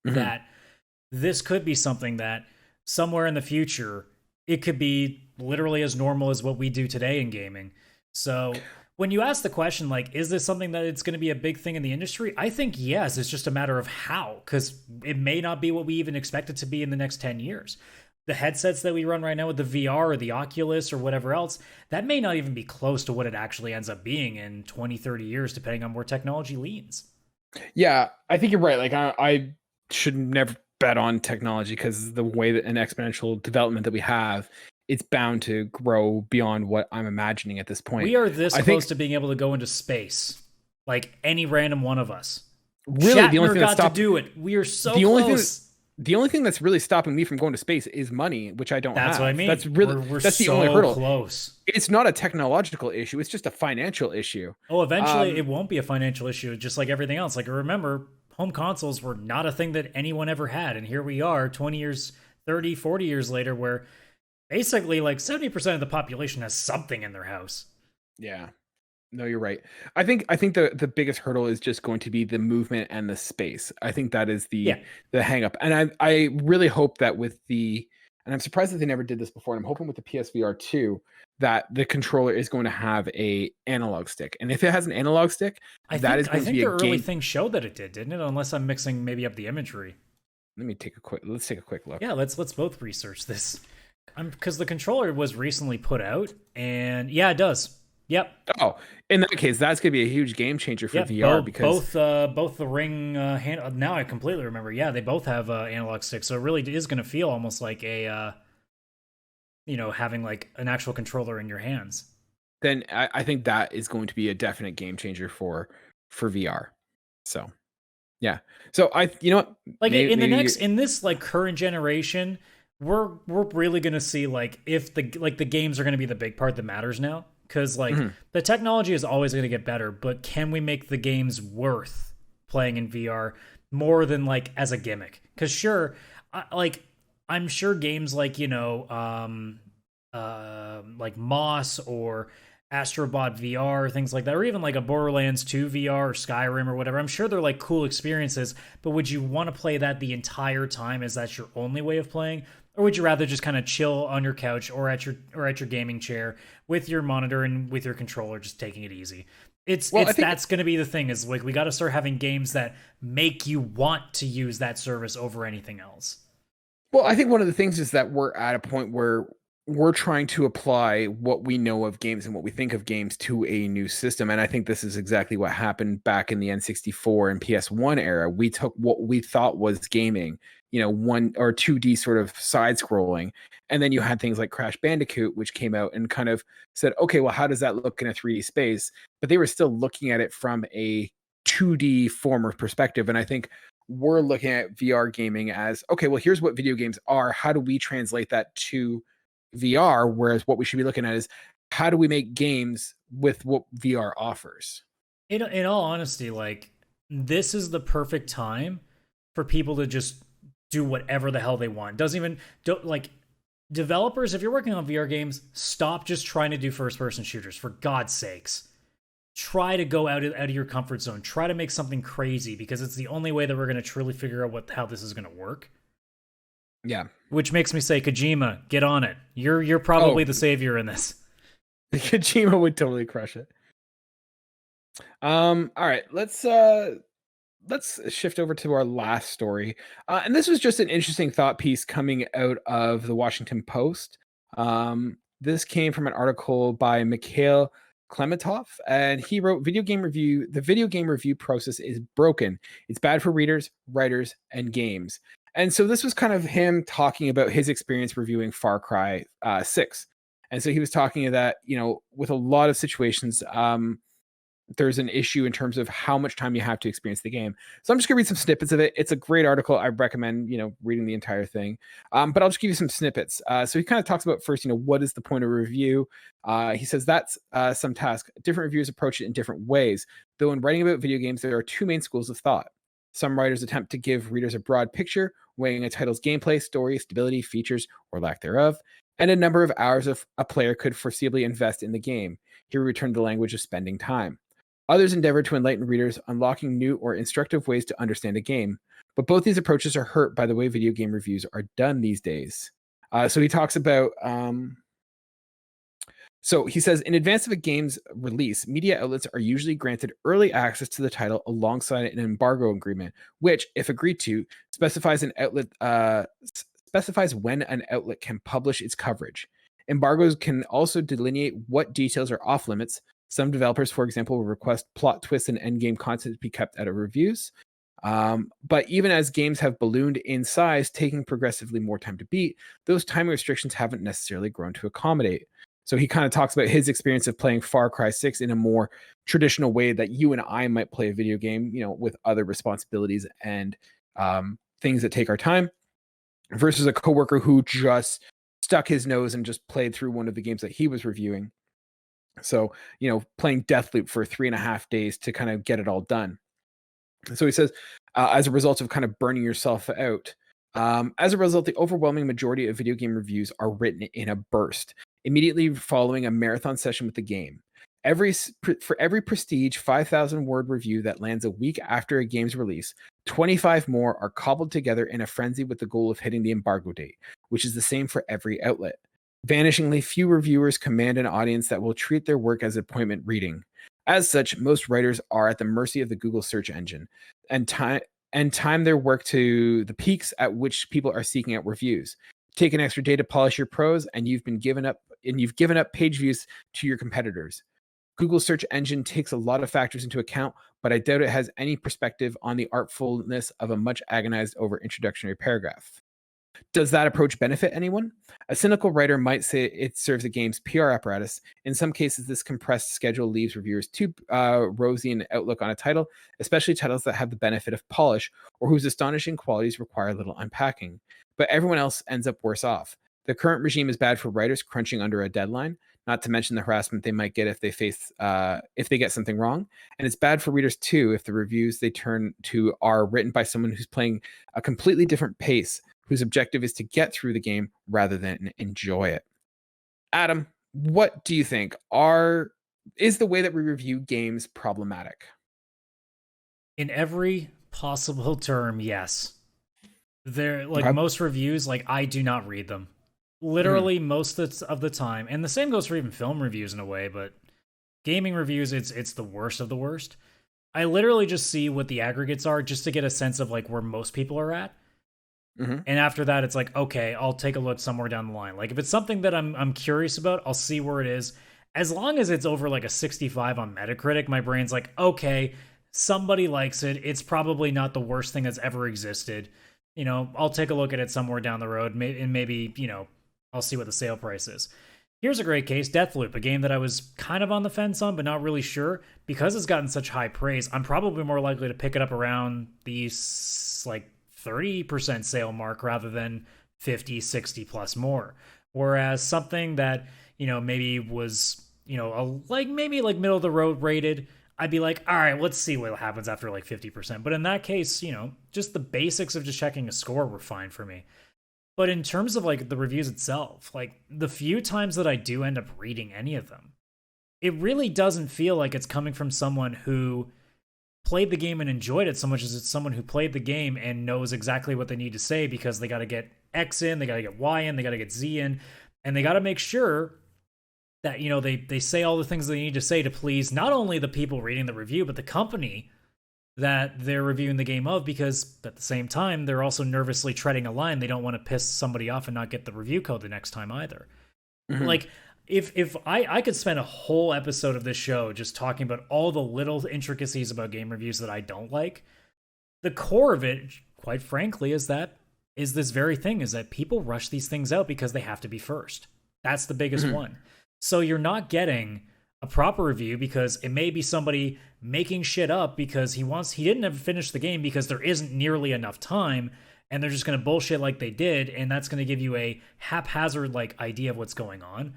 that this could be something that somewhere in the future, it could be literally as normal as what we do today in gaming. So when you ask the question, like, is this something that it's going to be a big thing in the industry? I think yes. It's just a matter of how, because it may not be what we even expect it to be in the next 10 years. The headsets that we run right now with the VR or the Oculus or whatever else, that may not even be close to what it actually ends up being in 20, 30 years, depending on where technology leans. Yeah, I think you're right. Like I should never bet on technology because the way that an exponential development that we have, it's bound to grow beyond what I'm imagining at this point. We are this close to being able to go into space, like any random one of us. Really, Shatner the only thing that got to do it. We are so close. The only thing that's really stopping me from going to space is money, which I don't have. That's what I mean. That's really that's so the only hurdle. Close. It's not a technological issue. It's just a financial issue. Oh, eventually it won't be a financial issue, just like everything else. Like, remember, home consoles were not a thing that anyone ever had. And here we are 20 years, 30, 40 years later, where basically like 70% of the population has something in their house. Yeah. No, you're right. I think the biggest hurdle is just going to be the movement and the space. I think that is the hang up. And I really hope that with and I'm surprised that they never did this before, and I'm hoping with the PSVR 2 that the controller is going to have a analog stick. And if it has an analog stick, I think the early thing showed that it didn't it? Unless I'm mixing maybe up the imagery. Let's take a quick look. Yeah, let's both research this. Because the controller was recently put out, and yeah, it does. Yep. Oh, in that case, that's going to be a huge game changer for VR because both the Ring hand. Now I completely remember. Yeah, they both have analog sticks, so it really is going to feel almost like a, having like an actual controller in your hands. Then I think that is going to be a definite game changer for VR. So, yeah. So like in this like current generation, we're really going to see like if the games are going to be the big part that matters now. Because, like, the technology is always going to get better, but can we make the games worth playing in VR more than, like, as a gimmick? Because, sure, I'm sure games like, like Moss or Astrobot VR, things like that, or even, like, a Borderlands 2 VR or Skyrim or whatever, I'm sure they're, like, cool experiences, but would you want to play that the entire time as that's your only way of playing? Or would you rather just kind of chill on your couch or at your gaming chair with your monitor and with your controller, just taking it easy? That's going to be the thing, is like we got to start having games that make you want to use that service over anything else. Well, I think one of the things is that we're at a point where we're trying to apply what we know of games and what we think of games to a new system. And I think this is exactly what happened back in the N64 and PS1 era. We took what we thought was gaming, 1 or 2D sort of side scrolling. And then you had things like Crash Bandicoot, which came out and kind of said, okay, well, how does that look in a 3D space? But they were still looking at it from a 2D former perspective. And I think we're looking at VR gaming as, okay, well, here's what video games are. How do we translate that to VR? Whereas what we should be looking at is, how do we make games with what VR offers? In all honesty, like, this is the perfect time for people to just do whatever the hell they want. Developers, if you're working on VR games, stop just trying to do first-person shooters, for God's sakes. Try to go out of your comfort zone. Try to make something crazy, because it's the only way that we're going to truly figure out how this is going to work. Yeah. Which makes me say, Kojima, get on it. You're probably the savior in this. Kojima would totally crush it. All right, let's shift over to our last story. And this was just an interesting thought piece coming out of the Washington Post. This came from an article by Mikhail Klementov, and he wrote, the video game review process is broken. It's bad for readers, writers, and games. And so this was kind of him talking about his experience reviewing Far Cry 6. And so he was talking that, with a lot of situations, there's an issue in terms of how much time you have to experience the game. So I'm just gonna read some snippets of it. It's a great article. I recommend, reading the entire thing. But I'll just give you some snippets. So he kind of talks about first, what is the point of review? He says that's some task. Different reviewers approach it in different ways. Though in writing about video games, there are two main schools of thought. Some writers attempt to give readers a broad picture, weighing a title's gameplay, story, stability, features, or lack thereof, and a number of hours a player could foreseeably invest in the game. Here we return to the language of spending time. Others endeavor to enlighten readers, unlocking new or instructive ways to understand a game. but both these approaches are hurt by the way video game reviews are done these days. So he talks about so he says, in advance of a game's release, media outlets are usually granted early access to the title alongside an embargo agreement, which, if agreed to, specifies when an outlet can publish its coverage. Embargoes can also delineate what details are off limits. Some developers, for example, will request plot twists and endgame content to be kept out of reviews. But even as games have ballooned in size, taking progressively more time to beat, those timing restrictions haven't necessarily grown to accommodate. So he kind of talks about his experience of playing Far Cry 6 in a more traditional way that you and I might play a video game, with other responsibilities and things that take our time, versus a coworker who just stuck his nose and just played through one of the games that he was reviewing. So, playing Deathloop for 3.5 days to kind of get it all done. So he says, as a result of kind of burning yourself out, as a result, the overwhelming majority of video game reviews are written in a burst, immediately following a marathon session with the game. For every prestige 5,000 word review that lands a week after a game's release, 25 more are cobbled together in a frenzy with the goal of hitting the embargo date, which is the same for every outlet. Vanishingly few reviewers command an audience that will treat their work as appointment reading. As such, most writers are at the mercy of the Google search engine and time their work to the peaks at which people are seeking out reviews. Take an extra day to polish your prose, and you've given up page views to your competitors. Google search engine takes a lot of factors into account, but I doubt it has any perspective on the artfulness of a much agonized over introductory paragraph. Does that approach benefit anyone? A cynical writer might say it serves a game's PR apparatus. In some cases, this compressed schedule leaves reviewers too rosy an outlook on a title, especially titles that have the benefit of polish or whose astonishing qualities require little unpacking. But everyone else ends up worse off. The current regime is bad for writers crunching under a deadline, not to mention the harassment they might get if they get something wrong. And it's bad for readers too if the reviews they turn to are written by someone who's playing a completely different pace, whose objective is to get through the game rather than enjoy it. Adam, what do you think? Is the way that we review games problematic? In every possible term, yes. They're Okay. most reviews, I do not read them. Literally most of the time. And the same goes for even film reviews in a way, but gaming reviews, it's the worst of the worst. I literally just see what the aggregates are just to get a sense of where most people are at. And after that, it's okay, I'll take a look somewhere down the line. If it's something that I'm curious about, I'll see where it is. As long as it's over a 65 on Metacritic, my brain's okay, somebody likes it. It's probably not the worst thing that's ever existed. I'll take a look at it somewhere down the road, and maybe, I'll see what the sale price is. Here's a great case, Deathloop, a game that I was kind of on the fence on, but not really sure. Because it's gotten such high praise, I'm probably more likely to pick it up around the 30% sale mark rather than 50, 60 plus more. Whereas something that, maybe was, maybe middle of the road rated, I'd be all right, let's see what happens after 50%. But in that case, just the basics of just checking a score were fine for me. But in terms of the reviews itself, the few times that I do end up reading any of them, it really doesn't feel like it's coming from someone who played the game and enjoyed it so much as it's someone who played the game and knows exactly what they need to say, because they got to get X in, they got to get Y in, they got to get Z in, and they got to make sure that, they say all the things they need to say to please not only the people reading the review, but the company that they're reviewing the game of, because at the same time, they're also nervously treading a line. They don't want to piss somebody off and not get the review code the next time either. If I could spend a whole episode of this show just talking about all the little intricacies about game reviews that I don't like, the core of it, quite frankly, is this very thing, is that people rush these things out because they have to be first. That's the biggest one. So you're not getting a proper review because it may be somebody making shit up because he didn't have finished the game because there isn't nearly enough time, and they're just going to bullshit like they did, and that's going to give you a haphazard idea of what's going on.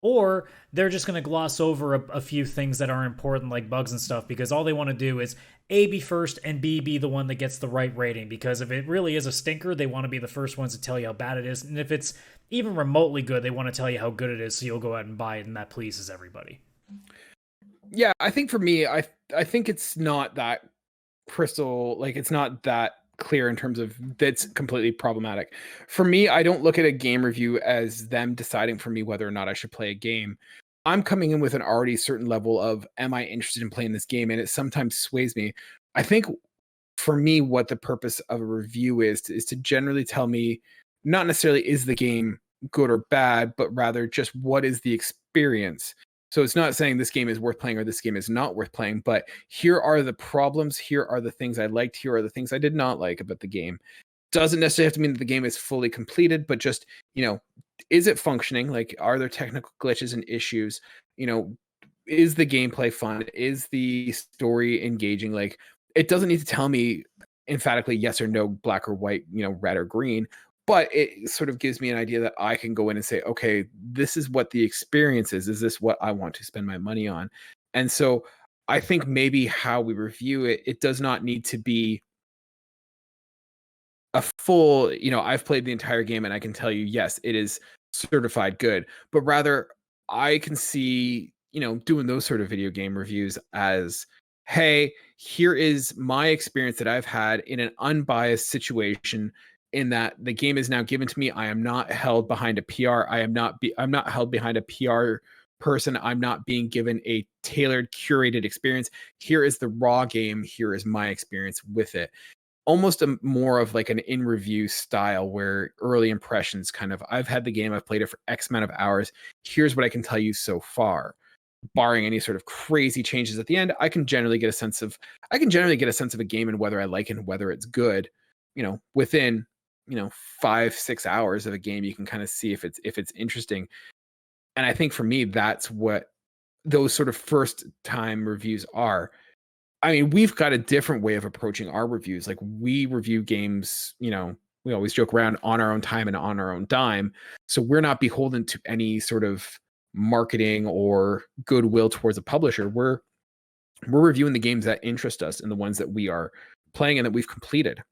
Or they're just going to gloss over a few things that are important, like bugs and stuff, because all they want to do is A, be first, and B, be the one that gets the right rating. Because if it really is a stinker, they want to be the first ones to tell you how bad it is. And if it's even remotely good, they want to tell you how good it is, so you'll go out and buy it, and that pleases everybody. Yeah, I think for me, I think it's not that crystal, it's not that clear in terms of that's completely problematic. For me, I don't look at a game review as them deciding for me whether or not I should play a game. I'm coming in with an already certain level of, am I interested in playing this game? And it sometimes sways me. I think for me, what the purpose of a review is to generally tell me, not necessarily is the game good or bad, but rather just what is the experience. So it's not saying this game is worth playing or this game is not worth playing, but here are the problems, here are the things I liked, here are the things I did not like about the game. Doesn't necessarily have to mean that the game is fully completed, but just, is it functioning? Like, are there technical glitches and issues? Is the gameplay fun? Is the story engaging? Like, it doesn't need to tell me emphatically yes or no, black or white, red or green, but it sort of gives me an idea that I can go in and say, okay, this is what the experience is. Is this what I want to spend my money on? And so I think maybe how we review it, it does not need to be a full, I've played the entire game and I can tell you, yes, it is certified good, but rather I can see, doing those sort of video game reviews as, hey, here is my experience that I've had in an unbiased situation, in that the game is now given to me. I am not held behind a PR. I'm not held behind a PR person. I'm not being given a tailored, curated experience. Here is the raw game. Here is my experience with it. Almost more of like an in review style, where early impressions kind of, I've had the game, I've played it for X amount of hours. Here's what I can tell you so far. Barring any sort of crazy changes at the end, I can generally get a sense of a game and whether I like it and whether it's good. Within 5-6 hours of a game, you can kind of see if it's interesting. And I think for me, that's what those sort of first time reviews are. I mean, we've got a different way of approaching our reviews. Like, we review games, we always joke around, on our own time and on our own dime. So we're not beholden to any sort of marketing or goodwill towards a publisher. We're reviewing the games that interest us and the ones that we are playing and that we've completed.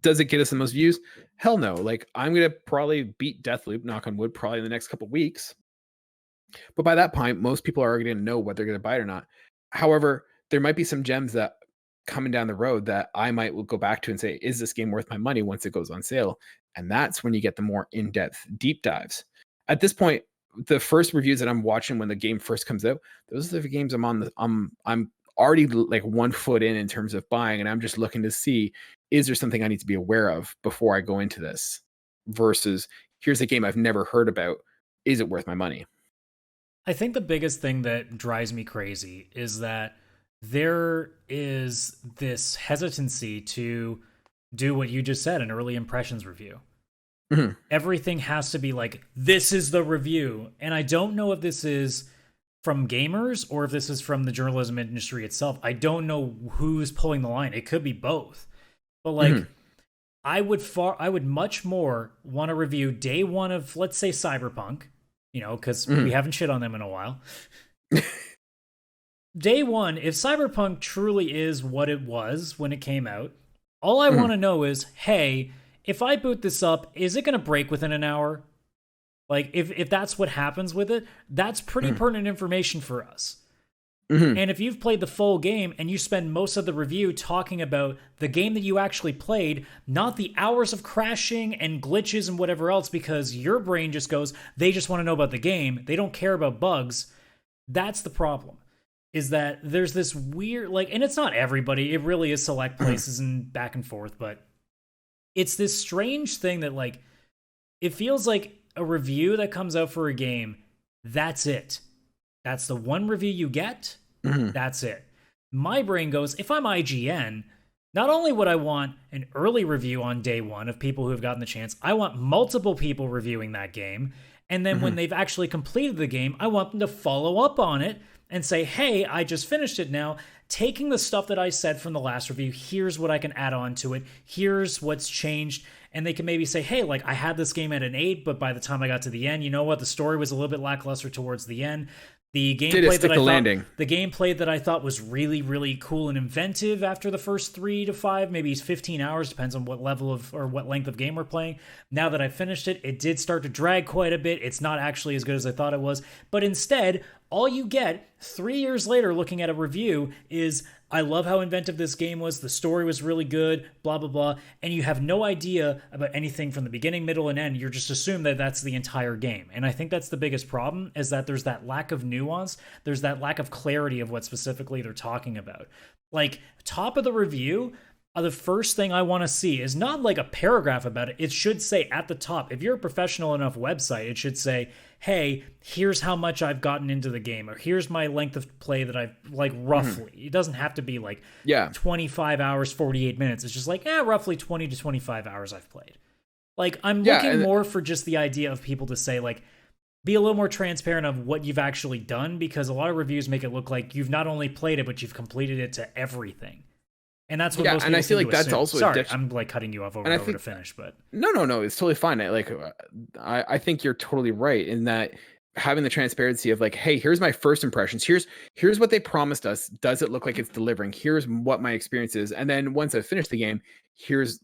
Does it get us the most views? Hell no. Like, I'm going to probably beat Deathloop, knock on wood, probably in the next couple of weeks. But by that point, most people are already going to know whether they're going to buy it or not. However, there might be some gems that coming down the road that I might go back to and say, is this game worth my money once it goes on sale? And that's when you get the more in-depth deep dives. At this point, the first reviews that I'm watching when the game first comes out, those are the games I'm already like 1 foot in terms of buying, and I'm just looking to see, is there something I need to be aware of before I go into this, versus here's a game I've never heard about. Is it worth my money? I think the biggest thing that drives me crazy is that there is this hesitancy to do what you just said, an early impressions review. Mm-hmm. Everything has to be like, this is the review. And I don't know if this is from gamers or if this is from the journalism industry itself. I don't know who's pulling the line. It could be both. But like, mm-hmm. I would much more want to review day one of, let's say, Cyberpunk, because mm-hmm. we haven't shit on them in a while. Day one, if Cyberpunk truly is what it was when it came out, all I mm-hmm. want to know is, hey, if I boot this up, is it going to break within an hour? Like, if that's what happens with it, that's pretty mm-hmm. pertinent information for us. Mm-hmm. And if you've played the full game and you spend most of the review talking about the game that you actually played, not the hours of crashing and glitches and whatever else, because your brain just goes, they just want to know about the game. They don't care about bugs. That's the problem. Is that there's this weird, like, and it's not everybody, it really is select places and back and forth, but it's this strange thing that, like, it feels like a review that comes out for a game, that's it. That's the one review you get, mm-hmm. that's it. My brain goes, if I'm IGN, not only would I want an early review on day one of people who have gotten the chance, I want multiple people reviewing that game, and then mm-hmm. when they've actually completed the game, I want them to follow up on it and say, hey, I just finished it now. Taking the stuff that I said from the last review, here's what I can add on to it. Here's what's changed. And they can maybe say, hey, like, I had this game at an 8, but by the time I got to the end, you know what? The story was a little bit lackluster towards the end. The gameplay that I thought was really, really cool and inventive after the first 3 to 5, maybe 15 hours, depends on what level of or what length of game we're playing. Now that I finished it, it did start to drag quite a bit. It's not actually as good as I thought it was. But instead, all you get 3 years later looking at a review is I love how inventive this game was. The story was really good, blah, blah, blah. And you have no idea about anything from the beginning, middle, and end. You're just assumed that that's the entire game. And I think that's the biggest problem, is that there's that lack of nuance. There's that lack of clarity of what specifically they're talking about. Like, top of the review, the first thing I want to see is not like a paragraph about it. It should say at the top, if you're a professional enough website, it should say, hey, here's how much I've gotten into the game, or here's my length of play that I've, like, roughly. It doesn't have to be like 25 hours, 48 minutes. It's just like, roughly 20 to 25 hours I've played. Like, I'm looking more for just the idea of people to say, like, be a little more transparent of what you've actually done, because a lot of reviews make it look like you've not only played it, but you've completed it to everything. And that's what most people and I feel like that's assume. also sorry. I'm like cutting you off over and over to finish, but no, it's totally fine. I think you're totally right in that having the transparency of like, hey, here's my first impressions. Here's what they promised us. Does it look like it's delivering? Here's what my experience is, and then once I finish the game, here's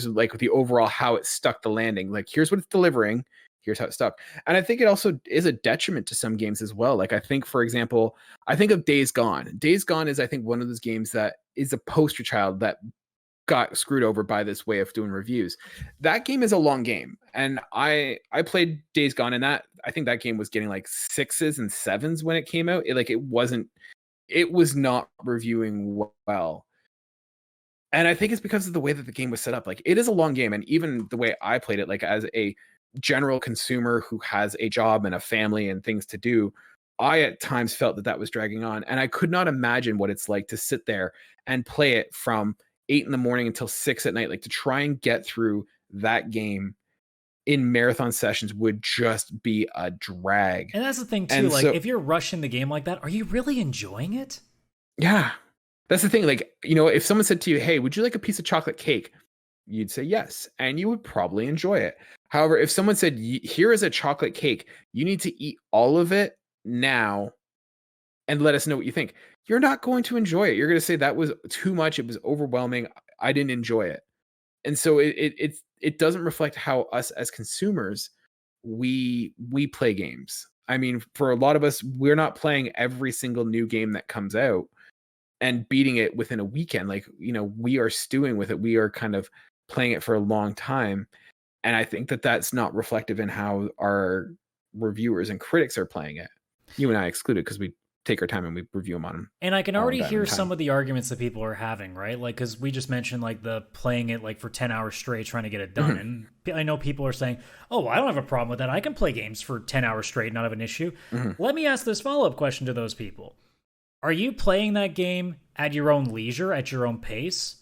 like the overall how it stuck the landing. Like, here's what it's delivering. Here's how it stuck. And I think it also is a detriment to some games as well. Like, I think, for example, I think of Days Gone. Days Gone is, I think, one of those games that is a poster child that got screwed over by this way of doing reviews. That game is a long game. And I played Days Gone, and that I think that game was getting like 6s and 7s when it came out. It was not reviewing well. And I think it's because of the way that the game was set up. Like, it is a long game. And even the way I played it, like as a general consumer who has a job and a family and things to do, I at times felt that was dragging on, and I could not imagine what it's like to sit there and play it from 8 in the morning until 6 at night. Like, to try and get through that game in marathon sessions would just be a drag. And that's the thing too. And like, if you're rushing the game like that, are you really enjoying it? Yeah, that's the thing. Like, you know, if someone said to you, hey, would you like a piece of chocolate cake? You'd say yes, and you would probably enjoy it. However, if someone said, here is a chocolate cake, you need to eat all of it now and let us know what you think, you're not going to enjoy it. You're going to say that was too much. It was overwhelming. I didn't enjoy it. And so it doesn't reflect how us as consumers, we play games. I mean, for a lot of us, we're not playing every single new game that comes out and beating it within a weekend. Like, you know, we are stewing with it. We are kind of playing it for a long time. And I think that that's not reflective in how our reviewers and critics are playing it. You and I excluded, because we take our time and we review them on them. And I can already hear some of the arguments that people are having, right? Like, because we just mentioned like the playing it like for 10 hours straight, trying to get it done. And I know people are saying, oh, I don't have a problem with that. I can play games for 10 hours straight, not have an issue. Let me ask this follow-up question to those people. Are you playing that game at your own leisure, at your own pace?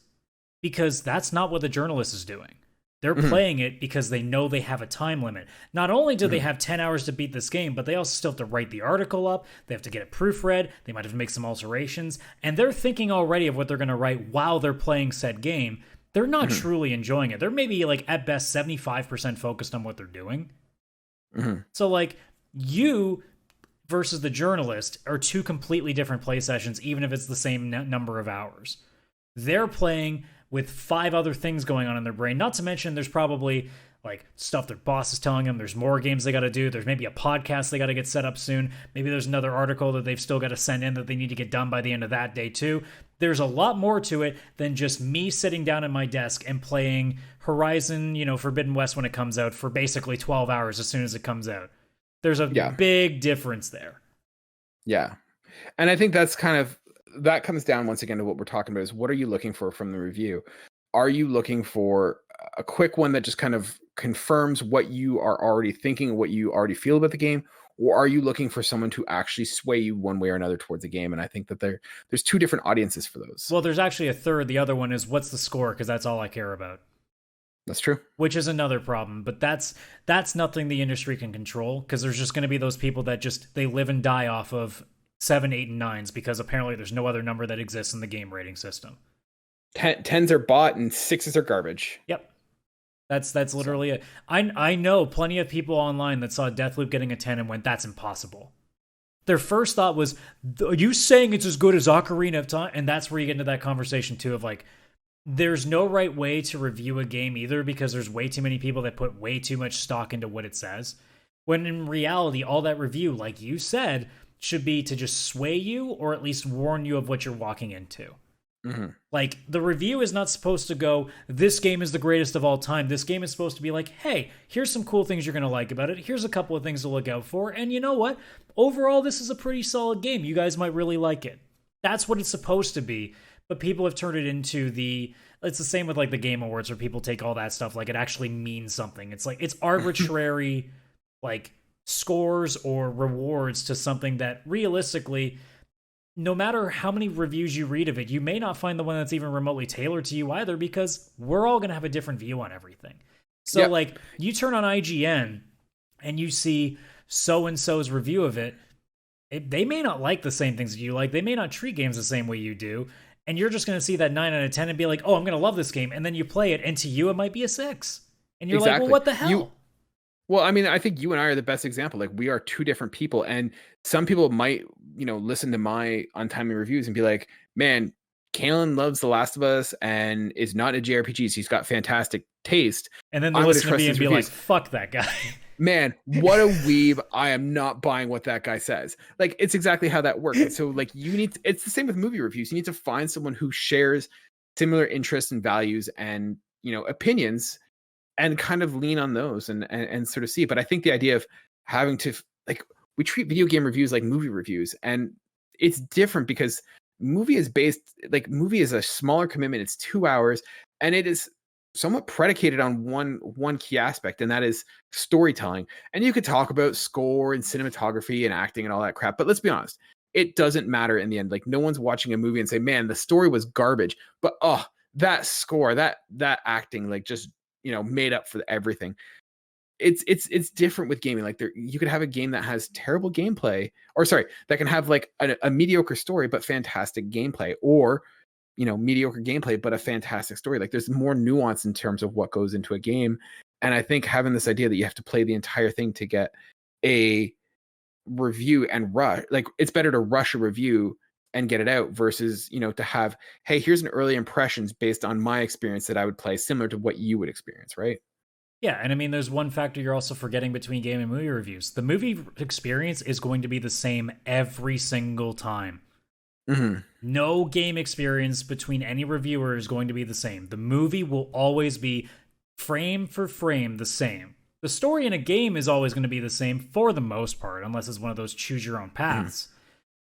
Because that's not what the journalist is doing. They're playing it because they know they have a time limit. Not only do they have 10 hours to beat this game, but they also still have to write the article up. They have to get it proofread. They might have to make some alterations. And they're thinking already of what they're going to write while they're playing said game. They're not truly enjoying it. They're maybe like at best 75% focused on what they're doing. So like, you versus the journalist are two completely different play sessions, even if it's the same number of hours. They're playing with 5 other things going on in their brain. Not to mention there's probably like stuff their boss is telling them. There's more games they got to do. There's maybe a podcast they got to get set up soon. Maybe there's another article that they've still got to send in that they need to get done by the end of that day too. There's a lot more to it than just me sitting down at my desk and playing Horizon, you know, Forbidden West when it comes out for basically 12 hours as soon as it comes out. There's a big difference there. Yeah. And I think that's kind of, that comes down once again to what we're talking about is, what are you looking for from the review? Are you looking for a quick one that just kind of confirms what you are already thinking, what you already feel about the game? Or are you looking for someone to actually sway you one way or another towards the game? And I think that there's 2 different audiences for those. Well, there's actually a third. The other one is, what's the score? Because that's all I care about. That's true. Which is another problem. But that's nothing the industry can control, because there's just going to be those people that just, they live and die off of 7, 8, and 9s, because apparently there's no other number that exists in the game rating system. 10s are bought and 6s are garbage. Yep. That's literally it. I know plenty of people online that saw Deathloop getting a 10 and went, that's impossible. Their first thought was, are you saying it's as good as Ocarina of Time? And that's where you get into that conversation too of like, there's no right way to review a game either, because there's way too many people that put way too much stock into what it says. When in reality, all that review, like you said, should be to just sway you or at least warn you of what you're walking into. Mm-hmm. Like, the review is not supposed to go, this game is the greatest of all time. This game is supposed to be like, hey, here's some cool things you're going to like about it. Here's a couple of things to look out for. And you know what? Overall, this is a pretty solid game. You guys might really like it. That's what it's supposed to be. But people have turned it into it's the same with like the Game Awards where people take all that stuff like it actually means something. It's like, it's arbitrary, like, scores or rewards to something that realistically, no matter how many reviews you read of it, you may not find the one that's even remotely tailored to you either, because we're all going to have a different view on everything. So like, you turn on IGN and you see so-and-so's review of it, they may not like the same things that you like. They may not treat games the same way you do. And you're just going to see that 9 out of 10 and be like, oh, I'm going to love this game. And then you play it, and to you, it might be a 6. And you're like, well, what the hell? Well, I mean, I think you and I are the best example. Like, we are two different people, and some people might, listen to my untimely reviews and be like, man, Kaylan loves The Last of Us and is not into JRPGs. He's got fantastic taste. And then they listen to me and be like, fuck that guy. Man, what a weeb. I am not buying what that guy says. Like, it's exactly how that works. And so, like, it's the same with movie reviews. You need to find someone who shares similar interests and values and, opinions, and kind of lean on those and sort of see. But I think the idea of having to, like, we treat video game reviews like movie reviews, and it's different because movie is a smaller commitment. It's 2 hours, and it is somewhat predicated on one key aspect, and that is storytelling. And you could talk about score and cinematography and acting and all that crap, but let's be honest, it doesn't matter in the end. Like, no one's watching a movie and say, man, the story was garbage, but that score, that acting, like, just made up for everything. It's different with gaming. Like, you could have a game that has terrible gameplay, that can have like a mediocre story but fantastic gameplay, or mediocre gameplay but a fantastic story. Like, there's more nuance in terms of what goes into a game, and I think having this idea that you have to play the entire thing to get a review and rush, like, it's better to rush a review and get it out versus to have, hey, here's an early impressions based on my experience that I would play similar to what you would experience, right? Yeah, and I mean, there's one factor you're also forgetting between game and movie reviews. The movie experience is going to be the same every single time. Mm-hmm. No game experience between any reviewer is going to be the same. The movie will always be frame for frame the same. The story in a game is always going to be the same for the most part, unless it's one of those choose your own paths. Mm-hmm.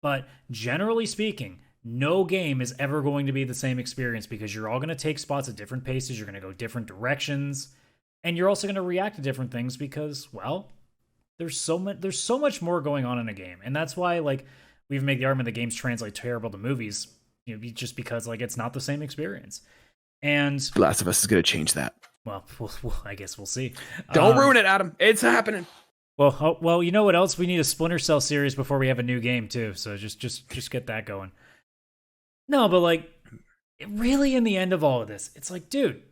But generally speaking, no game is ever going to be the same experience, because you're all going to take spots at different paces. You're going to go different directions. And you're also going to react to different things because, well, there's so much more going on in a game. And that's why, like, we've made the argument that games translate terrible to movies, just because, like, it's not the same experience. And The Last of Us is going to change that. Well, I guess we'll see. Don't ruin it, Adam. It's happening. Well, you know what else? We need a Splinter Cell series before we have a new game too. So just get that going. No, but like, really, in the end of all of this, it's like, dude,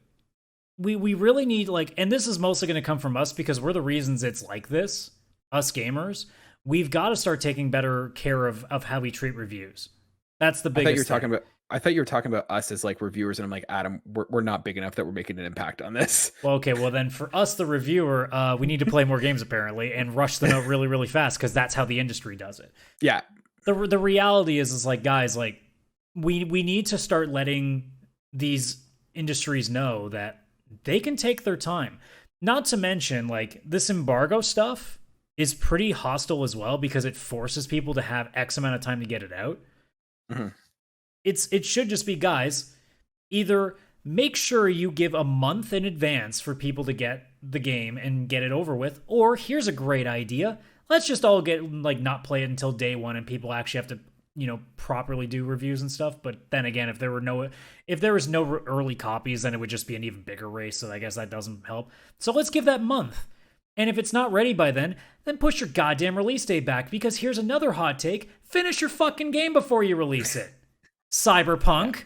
we really need, like, and this is mostly going to come from us because we're the reasons it's like this, us gamers. We've got to start taking better care of how we treat reviews. That's the biggest thing. I thought you were talking about us as like reviewers, and I'm like, Adam, we're not big enough that we're making an impact on this. Well, okay, well then for us, the reviewer, we need to play more games apparently and rush them out really, really fast, because that's how the industry does it. Yeah. The reality is like, guys, like, we need to start letting these industries know that they can take their time. Not to mention, like, this embargo stuff is pretty hostile as well, because it forces people to have X amount of time to get it out. Mm-hmm. It should just be, guys, either make sure you give a month in advance for people to get the game and get it over with, or here's a great idea. Let's just all get, like, not play it until day one and people actually have to, properly do reviews and stuff. But then again, if there was no early copies, then it would just be an even bigger race. So I guess that doesn't help. So let's give that month. And if it's not ready by then push your goddamn release date back, because here's another hot take. Finish your fucking game before you release it. Cyberpunk.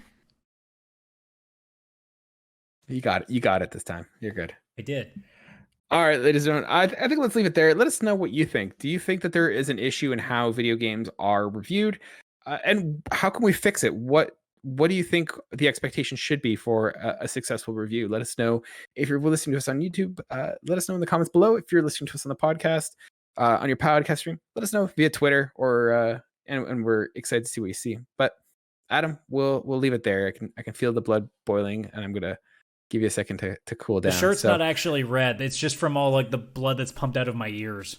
You got it this time. You're good. I did. All right, ladies and gentlemen, I think let's leave it there. Let us know what you think. Do you think that there is an issue in how video games are reviewed? And how can we fix it? What do you think the expectation should be for a successful review? Let us know. If you're listening to us on YouTube, let us know in the comments below. If you're listening to us on the podcast, on your podcast stream, let us know via Twitter or and we're excited to see what you see. But Adam, we'll leave it there. I can feel the blood boiling, and I'm gonna give you a second to cool down. The shirt's not actually red. It's just from all like the blood that's pumped out of my ears.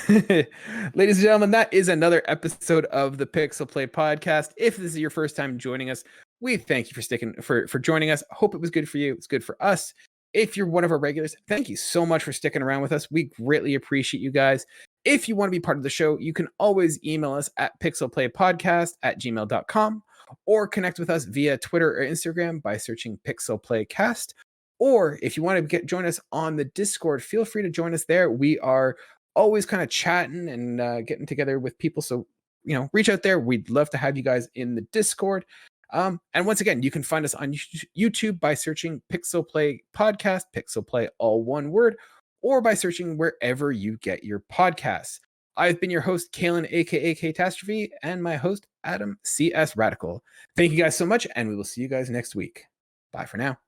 Ladies and gentlemen, that is another episode of the Pixel Play Podcast. If this is your first time joining us, we thank you for joining us. Hope it was good for you. It's good for us. If you're one of our regulars, thank you so much for sticking around with us. We greatly appreciate you guys. If you want to be part of the show, you can always email us at pixelplaypodcast@gmail.com or connect with us via Twitter or Instagram by searching Pixel Playcast. Or if you want to join us on the Discord, feel free to join us there. We are always kind of chatting and getting together with people. So, reach out there. We'd love to have you guys in the Discord. And once again, you can find us on YouTube by searching Pixel Play Podcast, Pixel Play, all one word, or by searching wherever you get your podcasts. I've been your host, Kaylan, aka Ktastrophy, and my host, Adam, CSRadical. Thank you guys so much, and we will see you guys next week. Bye for now.